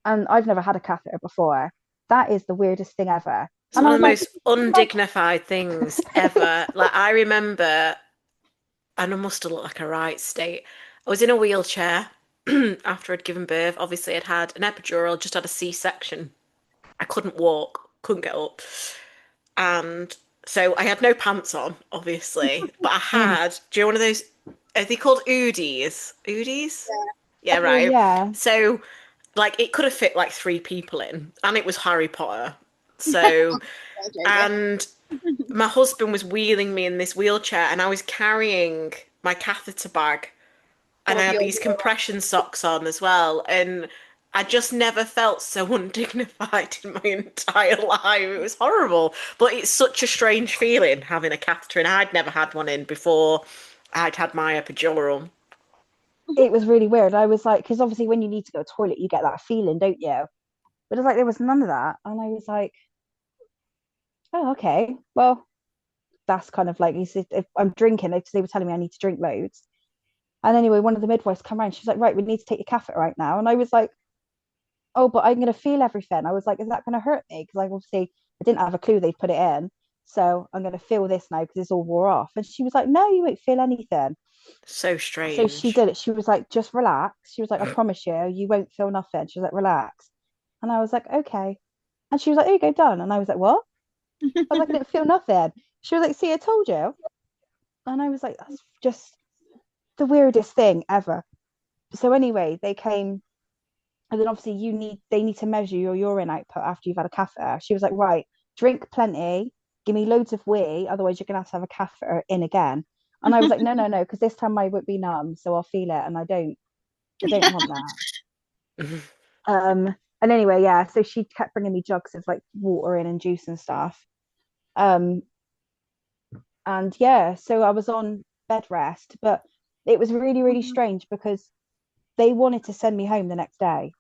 And I've never had a catheter before. That is the weirdest thing ever. It's And one I of was the like, most undignified things ever. Like I remember, and I must have looked like a right state. I was in a wheelchair after I'd given birth. Obviously, I'd had an epidural, just had a C-section. I couldn't walk, couldn't get up. And so I had no pants on, obviously, but I mm, had, do you know one of those, are they called Oodies? Oodies? Yeah, oh right. yeah. So, like, it could have fit like three people in, and it was Harry Potter. So, Jodie. and my husband was wheeling me in this wheelchair, and I was carrying my catheter bag, and Full I of had your these compression socks on as well, and I just never felt so undignified in my entire life. It was horrible, but it's such a strange feeling having a catheter, and I'd never had one in before I'd had my epidural. It was really weird. I was like, because obviously when you need to go to the toilet, you get that feeling, don't you? But it was like there was none of that. And I was like, oh, okay. Well, that's kind of like, he said, if I'm drinking, because they were telling me I need to drink loads. And anyway, one of the midwives come around. She's like, right, we need to take your catheter right now. And I was like, oh, but I'm going to feel everything. I was like, is that going to hurt me? Because I obviously I didn't have a clue they'd put it in. So I'm going to feel this now because it's all wore off. And she was like, no, you won't feel anything. So So she strange. did it. She was like, just relax. She was like, I promise you, you won't feel nothing. She was like, relax. And I was like, okay. And she was like, there you go, done. And I was like, what? I was like, I didn't feel nothing. She was like, see, I told you. And I was like, that's just the weirdest thing ever. So anyway, they came, and then obviously they need to measure your urine output after you've had a catheter. She was like, right, drink plenty, give me loads of wee, otherwise you're gonna have to have a catheter in again. And I was like, no, no, no, because this time I won't be numb, so I'll feel it, and I don't want that. And anyway, yeah, so she kept bringing me jugs of like water in and juice and stuff. Um, and yeah, so I was on bed rest, but it was really, really strange because they wanted to send me home the next day.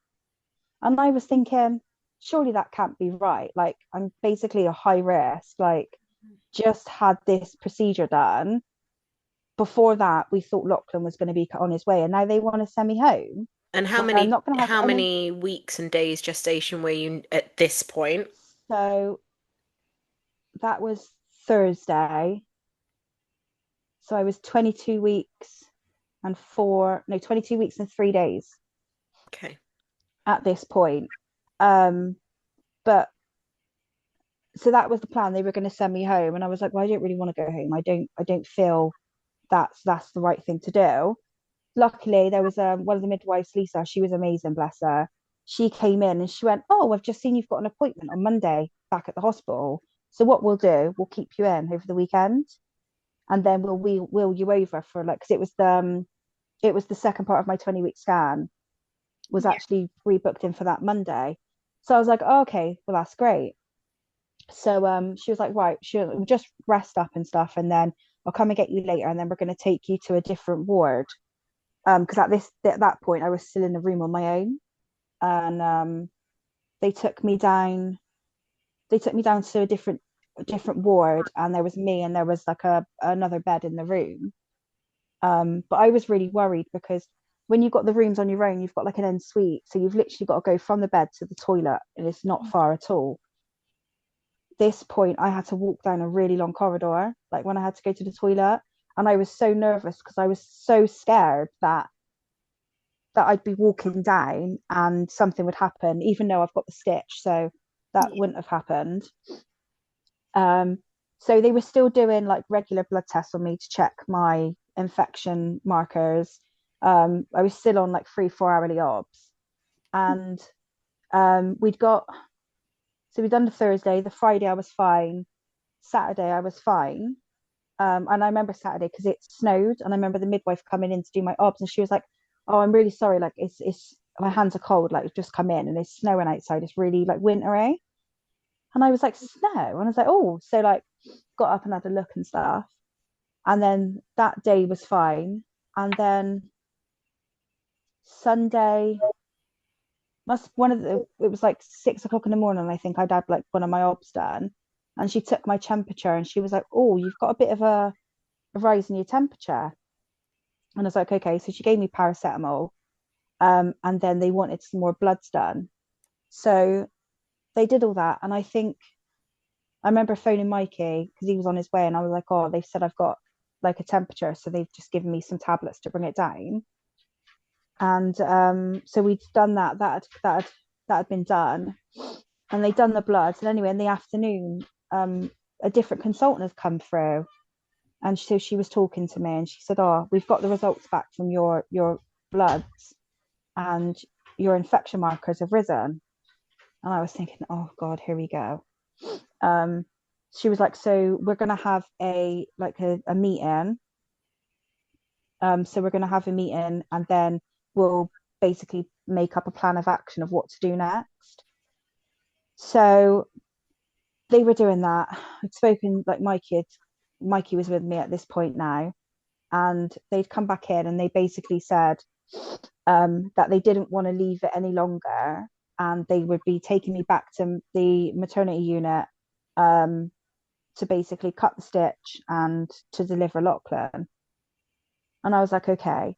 And I was thinking, surely that can't be right. Like, I'm basically a high risk, like, just had this procedure done. Before that, we thought Lochlan was going to be on his way, and now they want to send me home And where I'm not going to have how any. many weeks and days gestation were you at this point? So that was Thursday. So I was 22 weeks and 22 weeks and 3 days Okay. at this point. Um, but so that was the plan. They were going to send me home, and I was like, well, I don't really want to go home. I don't feel that's the right thing to do. Luckily, there was one of the midwives, Lisa. She was amazing, bless her. She came in and she went, oh, I've just seen you've got an appointment on Monday back at the hospital. So what we'll do, we'll keep you in over the weekend, and then we'll wheel you over for like, because it was the second part of my 20-week scan was Yeah. actually rebooked in for that Monday. So I was like, oh, okay, well that's great. So she was like, right, she'll just rest up and stuff, and then I'll come and get you later, and then we're going to take you to a different ward. Because at that point I was still in the room on my own, and they took me down. They took me down to a different ward, and there was me, and there was like another bed in the room. But I was really worried because when you've got the rooms on your own, you've got like an en suite, so you've literally got to go from the bed to the toilet, and it's not far at all. This point I had to walk down a really long corridor, like when I had to go to the toilet. And I was so nervous because I was so scared that I'd be walking down and something would happen, even though I've got the stitch. So that Yeah. wouldn't have happened. Um, So they were still doing like regular blood tests on me to check my infection markers. I was still on like 3 4 hourly obs, and we'd got so we'd done the Thursday. The Friday I was fine. Saturday I was fine. And I remember Saturday because it snowed, and I remember the midwife coming in to do my obs, and she was like, "Oh, I'm really sorry. Like, it's my hands are cold. Like, it's just come in, and it's snowing outside. It's really like wintry." And I was like, "Snow," and I was like, "Oh," so like got up and had a look and stuff, and then that day was fine, and then Sunday must one of the it was like 6 o'clock in the morning. I think I'd had like one of my obs done, and she took my temperature, and she was like, "Oh, you've got a bit of a rise in your temperature." And I was like, okay. So she gave me paracetamol. And then they wanted some more bloods done. So they did all that. And I think I remember phoning Mikey because he was on his way. And I was like, oh, they've said I've got like a temperature. So they've just given me some tablets to bring it down. And so we'd done that. That had been done. And they'd done the bloods. And anyway, in the afternoon, a different consultant has come through. And so she was talking to me, and she said, "Oh, we've got the results back from your bloods, and your infection markers have risen." And I was thinking, "Oh God, here we go." Um, she was like, "So we're gonna have a meeting. So we're gonna have a meeting, and then we'll basically make up a plan of action of what to do next." So they were doing that. I'd spoken like Mikey was with me at this point now, and they'd come back in and they basically said that they didn't want to leave it any longer, and they would be taking me back to the maternity unit um, to basically cut the stitch and to deliver Lochlan. And I was like, okay.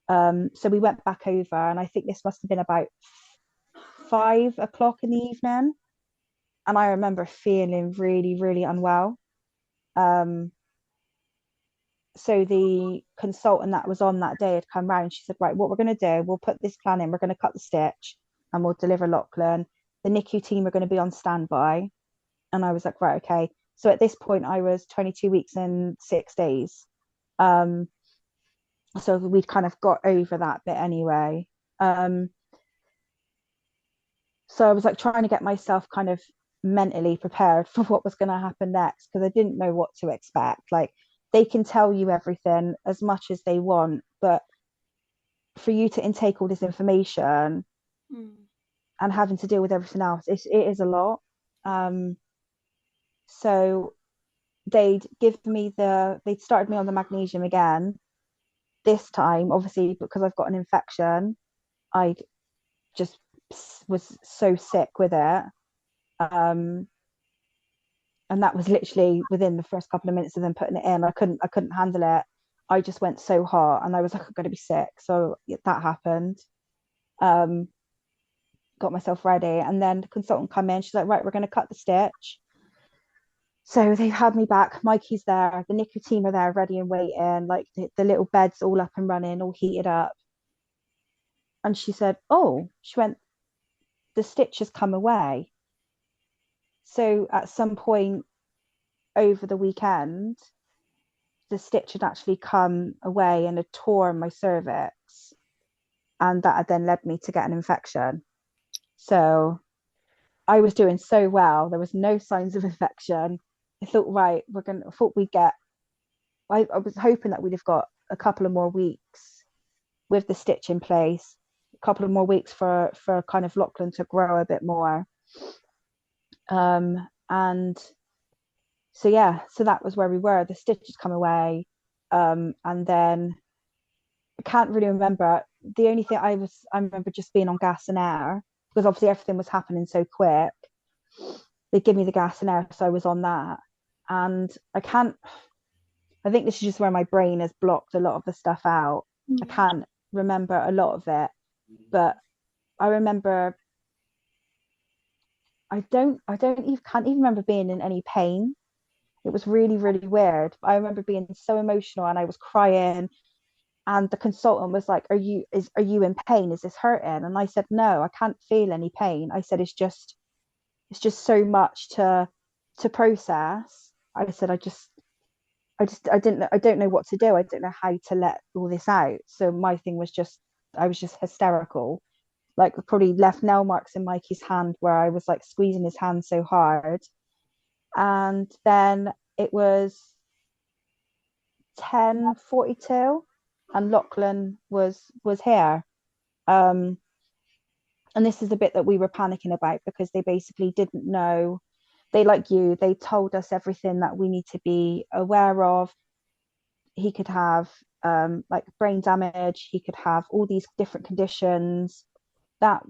So we went back over, and I think this must have been about 5 o'clock in the evening. And I remember feeling really, really unwell. Um, so the consultant that was on that day had come round. She said, right, what we're going to do, we'll put this plan in. We're going to cut the stitch and we'll deliver Lochlan. The NICU team are going to be on standby. And I was like, right, okay. So at this point, I was 22 weeks and 6 days. Um, so we'd kind of got over that bit anyway. So I was like trying to get myself kind of mentally prepared for what was going to happen next because I didn't know what to expect. Like they can tell you everything as much as they want, but for you to intake all this information and having to deal with everything else, it is a lot. Um, so they'd started me on the magnesium again. This time, obviously, because I've got an infection, I just was so sick with it. Um, and that was literally within the first couple of minutes of them putting it in. I couldn't handle it. I just went so hot, and I was like, I'm going to be sick. So that happened. Um, got myself ready, and then the consultant come in. She's like, right, we're going to cut the stitch. So they've had me back. Mikey's there. The NICU team are there, ready and waiting. Like the little beds all up and running, all heated up. And she said, oh, she went, the stitch has come away. So at some point over the weekend, the stitch had actually come away and had torn my cervix, and that had then led me to get an infection. So I was doing so well. There was no signs of infection. I thought, right, I thought we'd get, I was hoping that we'd have got a couple of more weeks with the stitch in place, a couple of more weeks for kind of Lochlan to grow a bit more. And so yeah, so that was where we were. The stitches come away, and then I can't really remember. The only thing I remember just being on gas and air because obviously everything was happening so quick. They give me the gas and air, so I was on that. And I can't. I think this is just where my brain has blocked a lot of the stuff out. I can't remember a lot of it, but I remember. Can't even remember being in any pain. It was really, really weird. I remember being so emotional and I was crying. And the consultant was like, are you in pain? Is this hurting? And I said, no, I can't feel any pain. I said, it's just so much to process. I said, I don't know what to do. I don't know how to let all this out. So my thing was just, I was just hysterical. Like probably left nail marks in Mikey's hand where I was like squeezing his hand so hard. And then it was 10:42 and Lochlan was here. Um, and this is the bit that we were panicking about because they basically didn't know. They, like you, they told us everything that we need to be aware of. He could have like brain damage, he could have all these different conditions. That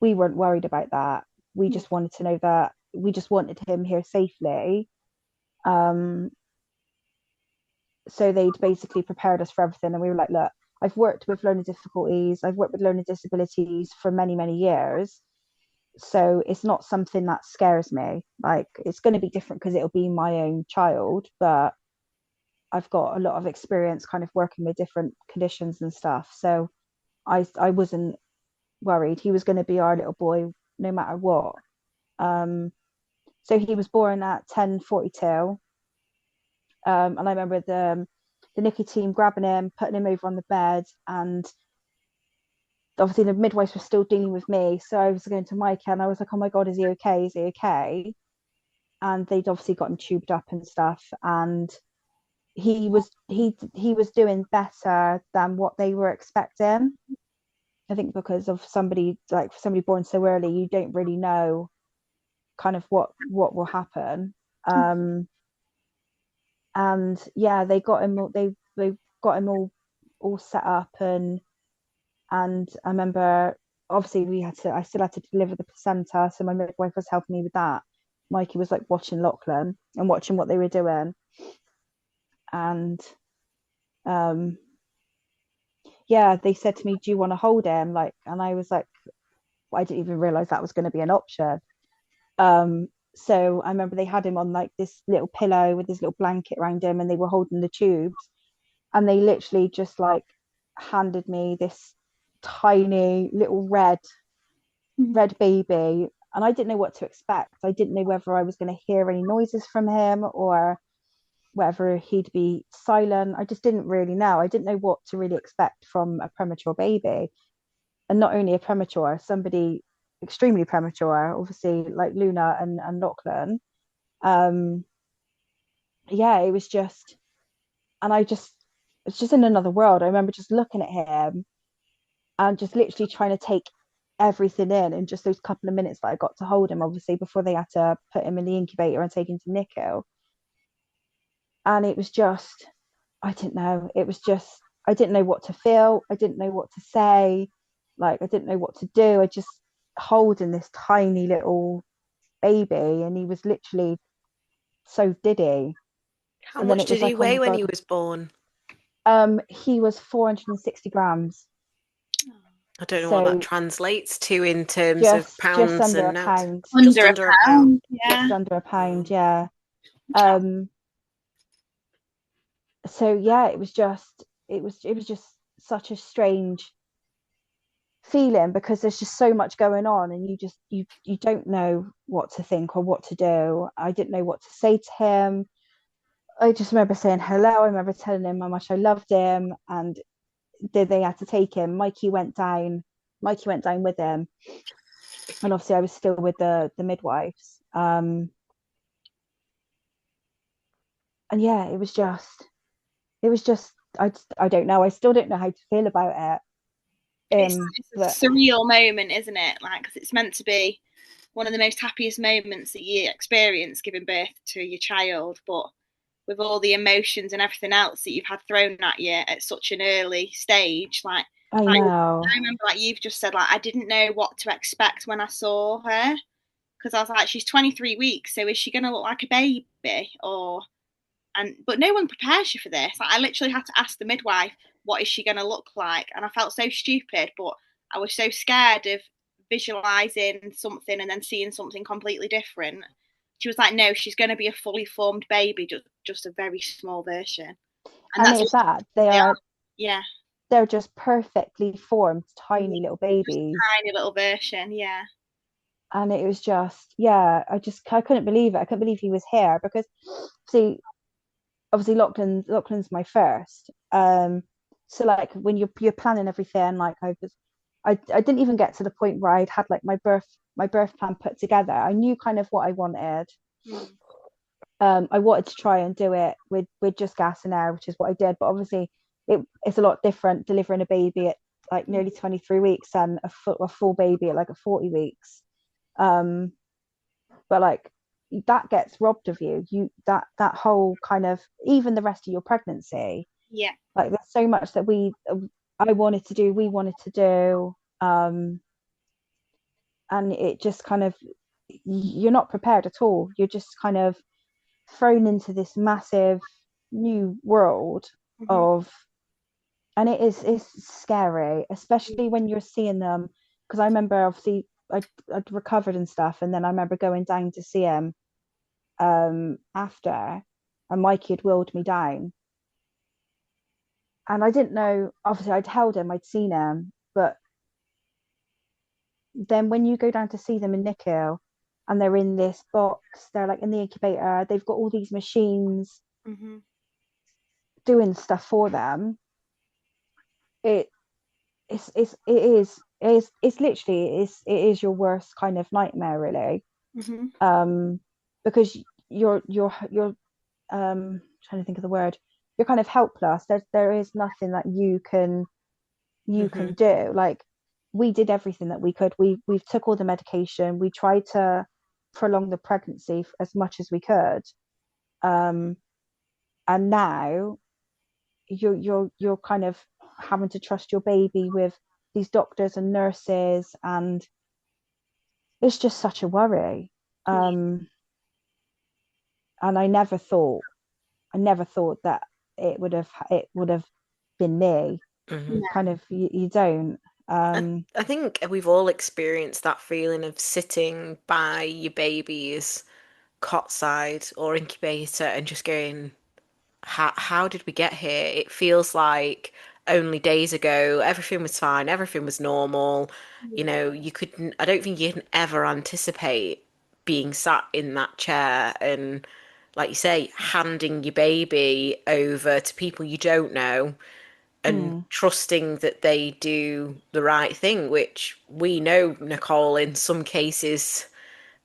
we weren't worried about that. We just wanted to know that we just wanted him here safely. Um, so they'd basically prepared us for everything, and we were like, look, I've worked with learning difficulties, I've worked with learning disabilities for many, many years. So it's not something that scares me. Like it's going to be different because it'll be my own child, but I've got a lot of experience kind of working with different conditions and stuff. So I wasn't worried. He was going to be our little boy no matter what. Um, so he was born at 10:42. And I remember the NICU team grabbing him, putting him over on the bed, and obviously the midwives were still dealing with me. So I was going to Micah and I was like, oh my God, is he okay? Is he okay? And they'd obviously got him tubed up and stuff. And he was doing better than what they were expecting. I think because of somebody born so early, you don't really know kind of what will happen. And yeah, they got him all set up, and I remember obviously I still had to deliver the placenta, so my midwife was helping me with that. Mikey was like watching Lochlan and watching what they were doing, and um yeah, they said to me, do you want to hold him? Like, and I was like, I didn't even realize that was going to be an option. So I remember they had him on like this little pillow with this little blanket around him, and they were holding the tubes, and they literally just like handed me this tiny little red baby, and I didn't know what to expect. I didn't know whether I was going to hear any noises from him or whether he'd be silent. I just didn't really know. I didn't know what to really expect from a premature baby, and not only a premature, somebody extremely premature, obviously like Luna and Lochlan. Um, yeah, it was just, and it's just in another world. I remember just looking at him and just literally trying to take everything in just those couple of minutes that I got to hold him, obviously, before they had to put him in the incubator and take him to NICU. And it was just, I didn't know. It was just, I didn't know what to feel. I didn't know what to say. Like, I didn't know what to do. I just holding this tiny little baby, and he was literally so diddy. How And then much it did was he like, oh weigh my when God. he was born? He was 460 grams. I don't know what that So translates to in terms of just pounds under a and ounces. pound. Just Under a under a pound. pound, yeah. Just under a pound, Oh. yeah. Um, so yeah, it was just such a strange feeling because there's just so much going on, and you don't know what to think or what to do. I didn't know what to say to him. I just remember saying hello. I remember telling him how much I loved him, and did they had to take him. Mikey went down with him, and obviously I was still with the midwives. And yeah, it was just I don't know. I still don't know how to feel about it. But It's a surreal moment, isn't it? Like, because it's meant to be one of the most happiest moments that you experience giving birth to your child, but with all the emotions and everything else that you've had thrown at you at such an early stage, like I I, know. I remember, like you've just said, like I didn't know what to expect when I saw her because I was like, she's 23 weeks, so is she going to look like a baby or? And but no one prepares you for this. Like, I literally had to ask the midwife, what is she going to look like? And I felt so stupid, but I was so scared of visualizing something and then seeing something completely different. She was like, no, she's going to be a fully formed baby, just a very small version. And And that's it's what that they are. Yeah, they're just perfectly formed yeah, tiny little just babies. tiny little version. Yeah, And it was just, yeah, I couldn't believe it. I couldn't believe he was here because, see, obviously Lochlan's my first. So like when you're planning everything, like I didn't even get to the point where I'd had like my birth plan put together. I knew kind of what I wanted. Mm. I wanted to try and do it with just gas and air, which is what I did. But obviously, it's a lot different delivering a baby at like nearly 23 weeks and a full baby at like 40 weeks. Um, but like that gets robbed of you. That whole kind of even the rest of your pregnancy. Yeah. Like there's so much that I wanted to do, we wanted to do, and it just kind of you're not prepared at all. You're just kind of thrown into this massive new world Mm-hmm. of, and it's scary, especially when you're seeing them. Because I remember obviously I'd recovered and stuff, and then I remember going down to see him after, and Mikey had wheeled me down, and I didn't know. Obviously, I'd held him, I'd seen him, but then when you go down to see them in NICU, and they're in this box, they're like in the incubator. They've got all these machines Mm-hmm. doing stuff for them. It it's literally it is your worst kind of nightmare, really. Mm-hmm. Um, because you're trying to think of the word. You're kind of helpless. There is nothing that you Hmm. can do. Like we did everything that we could. We've took all the medication. We tried to prolong the pregnancy as much as we could. Um, and now you're kind of having to trust your baby with these doctors and nurses, and it's just such a worry. Yeah. Um, and I never thought that it would have been me. Hmm. You kind of you don't. I, Um, I think we've all experienced that feeling of sitting by your baby's cot side or incubator and just going, how did we get here? It feels like only days ago everything was fine, everything was normal. You Yeah. know, you couldn't, I don't think you can ever anticipate being sat in that chair and, like you say, handing your baby over to people you don't know and mm, trusting that they do the right thing, which we know, Nicole, in some cases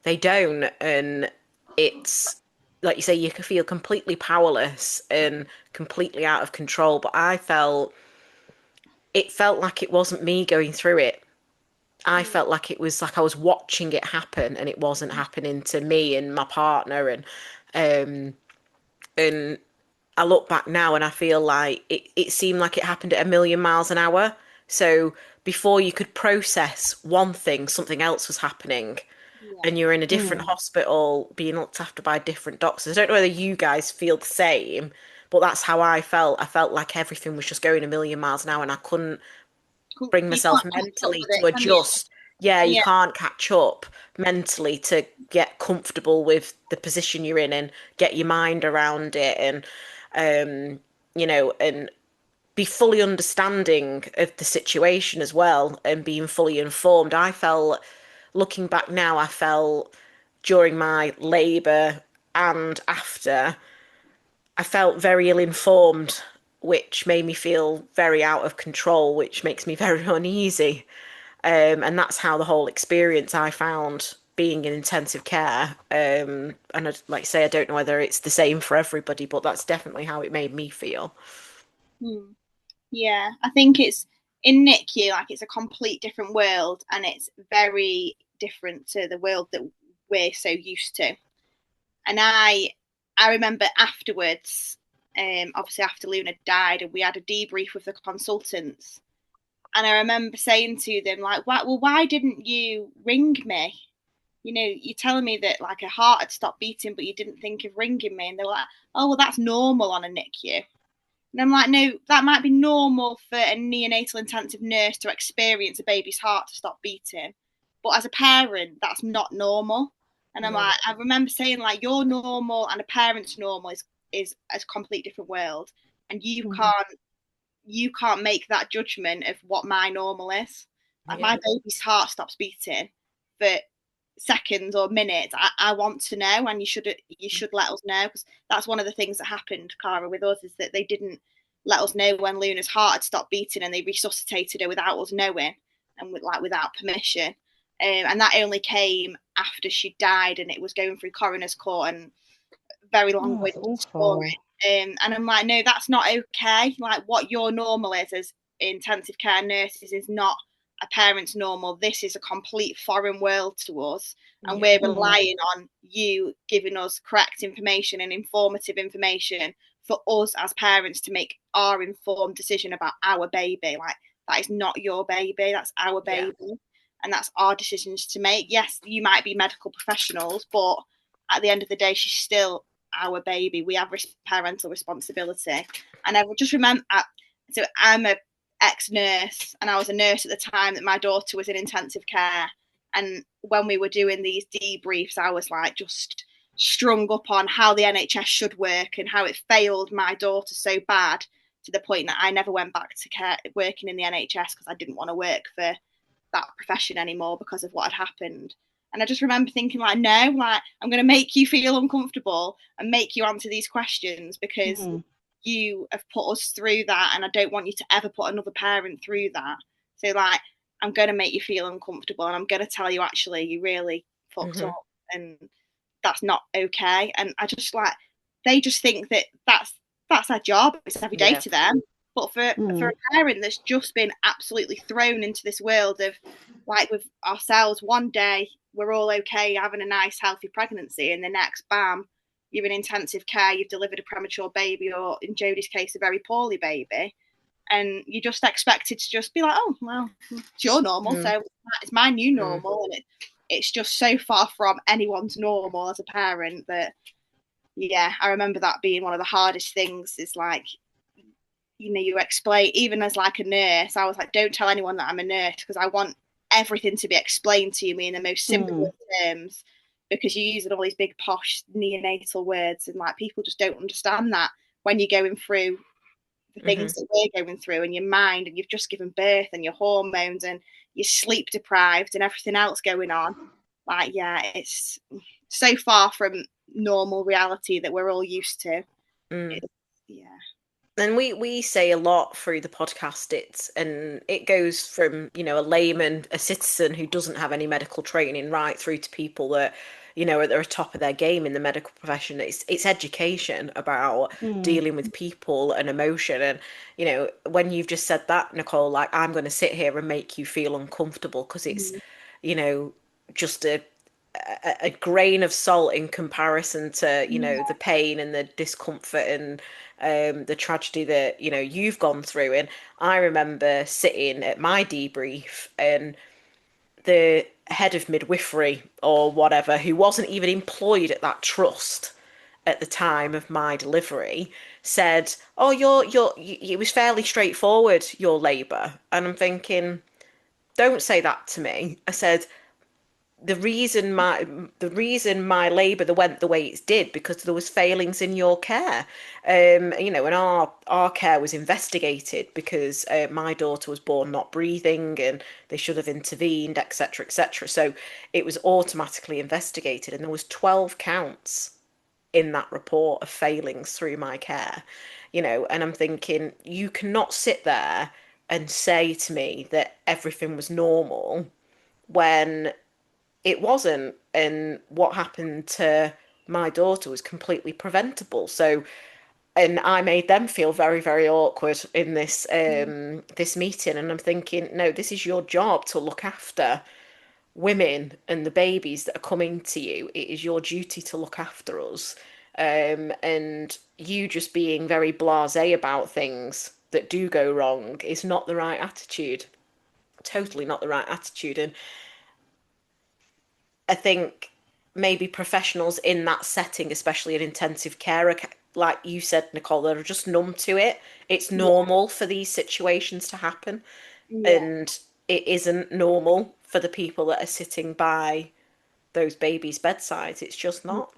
they don't. And it's like you say, you can feel completely powerless and completely out of control. But it felt like it wasn't me going through it. I felt like it was like I was watching it happen and it wasn't happening to me and my partner. Um, and I look back now and I feel like it seemed like it happened at a million miles an hour. So before you could process one thing, something else was happening. Yeah. And you're in a different mm, hospital being looked after by different doctors. I don't know whether you guys feel the same, but that's how I felt. I felt like everything was just going a million miles an hour and I couldn't bring You myself can't catch up mentally with to it, can you? adjust. Yeah, you Yeah. can't catch up mentally to get comfortable with the position you're in and get your mind around it and and be fully understanding of the situation as well and being fully informed. I felt, looking back now, I felt during my labour and after, I felt very ill informed, which made me feel very out of control, which makes me very uneasy. And that's how the whole experience I found being in intensive care. And like I say, I don't know whether it's the same for everybody, but that's definitely how it made me feel. Hmm. Yeah, I think it's in NICU, like it's a complete different world, and it's very different to the world that we're so used to. And I remember afterwards, obviously after Luna died, and we had a debrief with the consultants, and I remember saying to them like, why didn't you ring me? You know, you're telling me that like her heart had stopped beating, but you didn't think of ringing me. And they were like, oh, well, that's normal on a NICU. And I'm like, no, that might be normal for a neonatal intensive nurse to experience a baby's heart to stop beating. But as a parent, that's not normal. And I'm Mm. like, I remember saying, like, your normal and a parent's normal is a complete different world. And mm, you can't make that judgment of what my normal is. Like Yeah. my baby's heart stops beating for seconds or minutes. I want to know, and you should let us know, because that's one of the things that happened, Cara, with us, is that they didn't let us know when Luna's heart had stopped beating, and they resuscitated her without us knowing, and without permission. And that only came after she died, and it was going through coroner's court, and very long-winded story. And I'm like, no, that's not okay. Like, what your normal is as intensive care nurses is not a parent's normal. This is a complete foreign world to us, and we're relying on you giving us correct information and informative information for us as parents to make our informed decision about our baby. Like, that is not your baby, that's our baby. And that's our decisions to make. Yes, you might be medical professionals, but at the end of the day, she's still our baby. We have parental responsibility. And I just remember, so I'm a ex-nurse, and I was a nurse at the time that my daughter was in intensive care. And when we were doing these debriefs, I was like just strung up on how the NHS should work and how it failed my daughter so bad, to the point that I never went back to working in the NHS, because I didn't want to work for that profession anymore because of what had happened. And I just remember thinking, like, no, like, I'm going to make you feel uncomfortable and make you answer these questions, because you have put us through that, and I don't want you to ever put another parent through that. So, like, I'm going to make you feel uncomfortable, and I'm going to tell you, actually, you really fucked up, and that's not okay. And I just, like, they just think that that's their job. It's every day to them. But for a parent that's just been absolutely thrown into this world of, like, with ourselves, one day we're all okay, having a nice, healthy pregnancy, and the next, bam, you're in intensive care, you've delivered a premature baby, or in Jodie's case, a very poorly baby, and you're just expected to just be like, oh, well, it's your normal, so it's my new normal. And it's just so far from anyone's normal as a parent that, yeah, I remember that being one of the hardest things, is like, you know, you explain, even as like a nurse, I was like, don't tell anyone that I'm a nurse, because I want everything to be explained to me in the most simple terms, because you're using all these big posh neonatal words, and like, people just don't understand that when you're going through the things that we're going through in your mind, and you've just given birth, and your hormones, and you're sleep deprived, and everything else going on. Like, yeah, it's so far from normal reality that we're all used to. Yeah. And we say a lot through the podcast, and it goes from, you know, a layman, a citizen who doesn't have any medical training, right through to people that, you know, are at the top of their game in the medical profession. It's education about dealing with people and emotion. And, you know, when you've just said that, Nicole, like, I'm going to sit here and make you feel uncomfortable because it's, you know, just a grain of salt in comparison to, you know, the pain and the discomfort and the tragedy that, you know, you've gone through. And I remember sitting at my debrief, and the head of midwifery or whatever, who wasn't even employed at that trust at the time of my delivery, said, oh, it was fairly straightforward, your labour. And I'm thinking, don't say that to me. I said, the reason my labour went the way it did, because there was failings in your care, you know, and our care was investigated because my daughter was born not breathing, and they should have intervened, etc., etc. So it was automatically investigated, and there was 12 counts in that report of failings through my care, you know. And I'm thinking, you cannot sit there and say to me that everything was normal when it wasn't, and what happened to my daughter was completely preventable. So, and I made them feel very, very awkward in this meeting. And I'm thinking, no, this is your job to look after women and the babies that are coming to you. It is your duty to look after us. And you just being very blasé about things that do go wrong is not the right attitude. Totally not the right attitude. And I think maybe professionals in that setting, especially in intensive care, like you said, Nicole, they're just numb to it. It's normal for these situations to happen, and it isn't normal for the people that are sitting by those babies' bedsides. It's just not.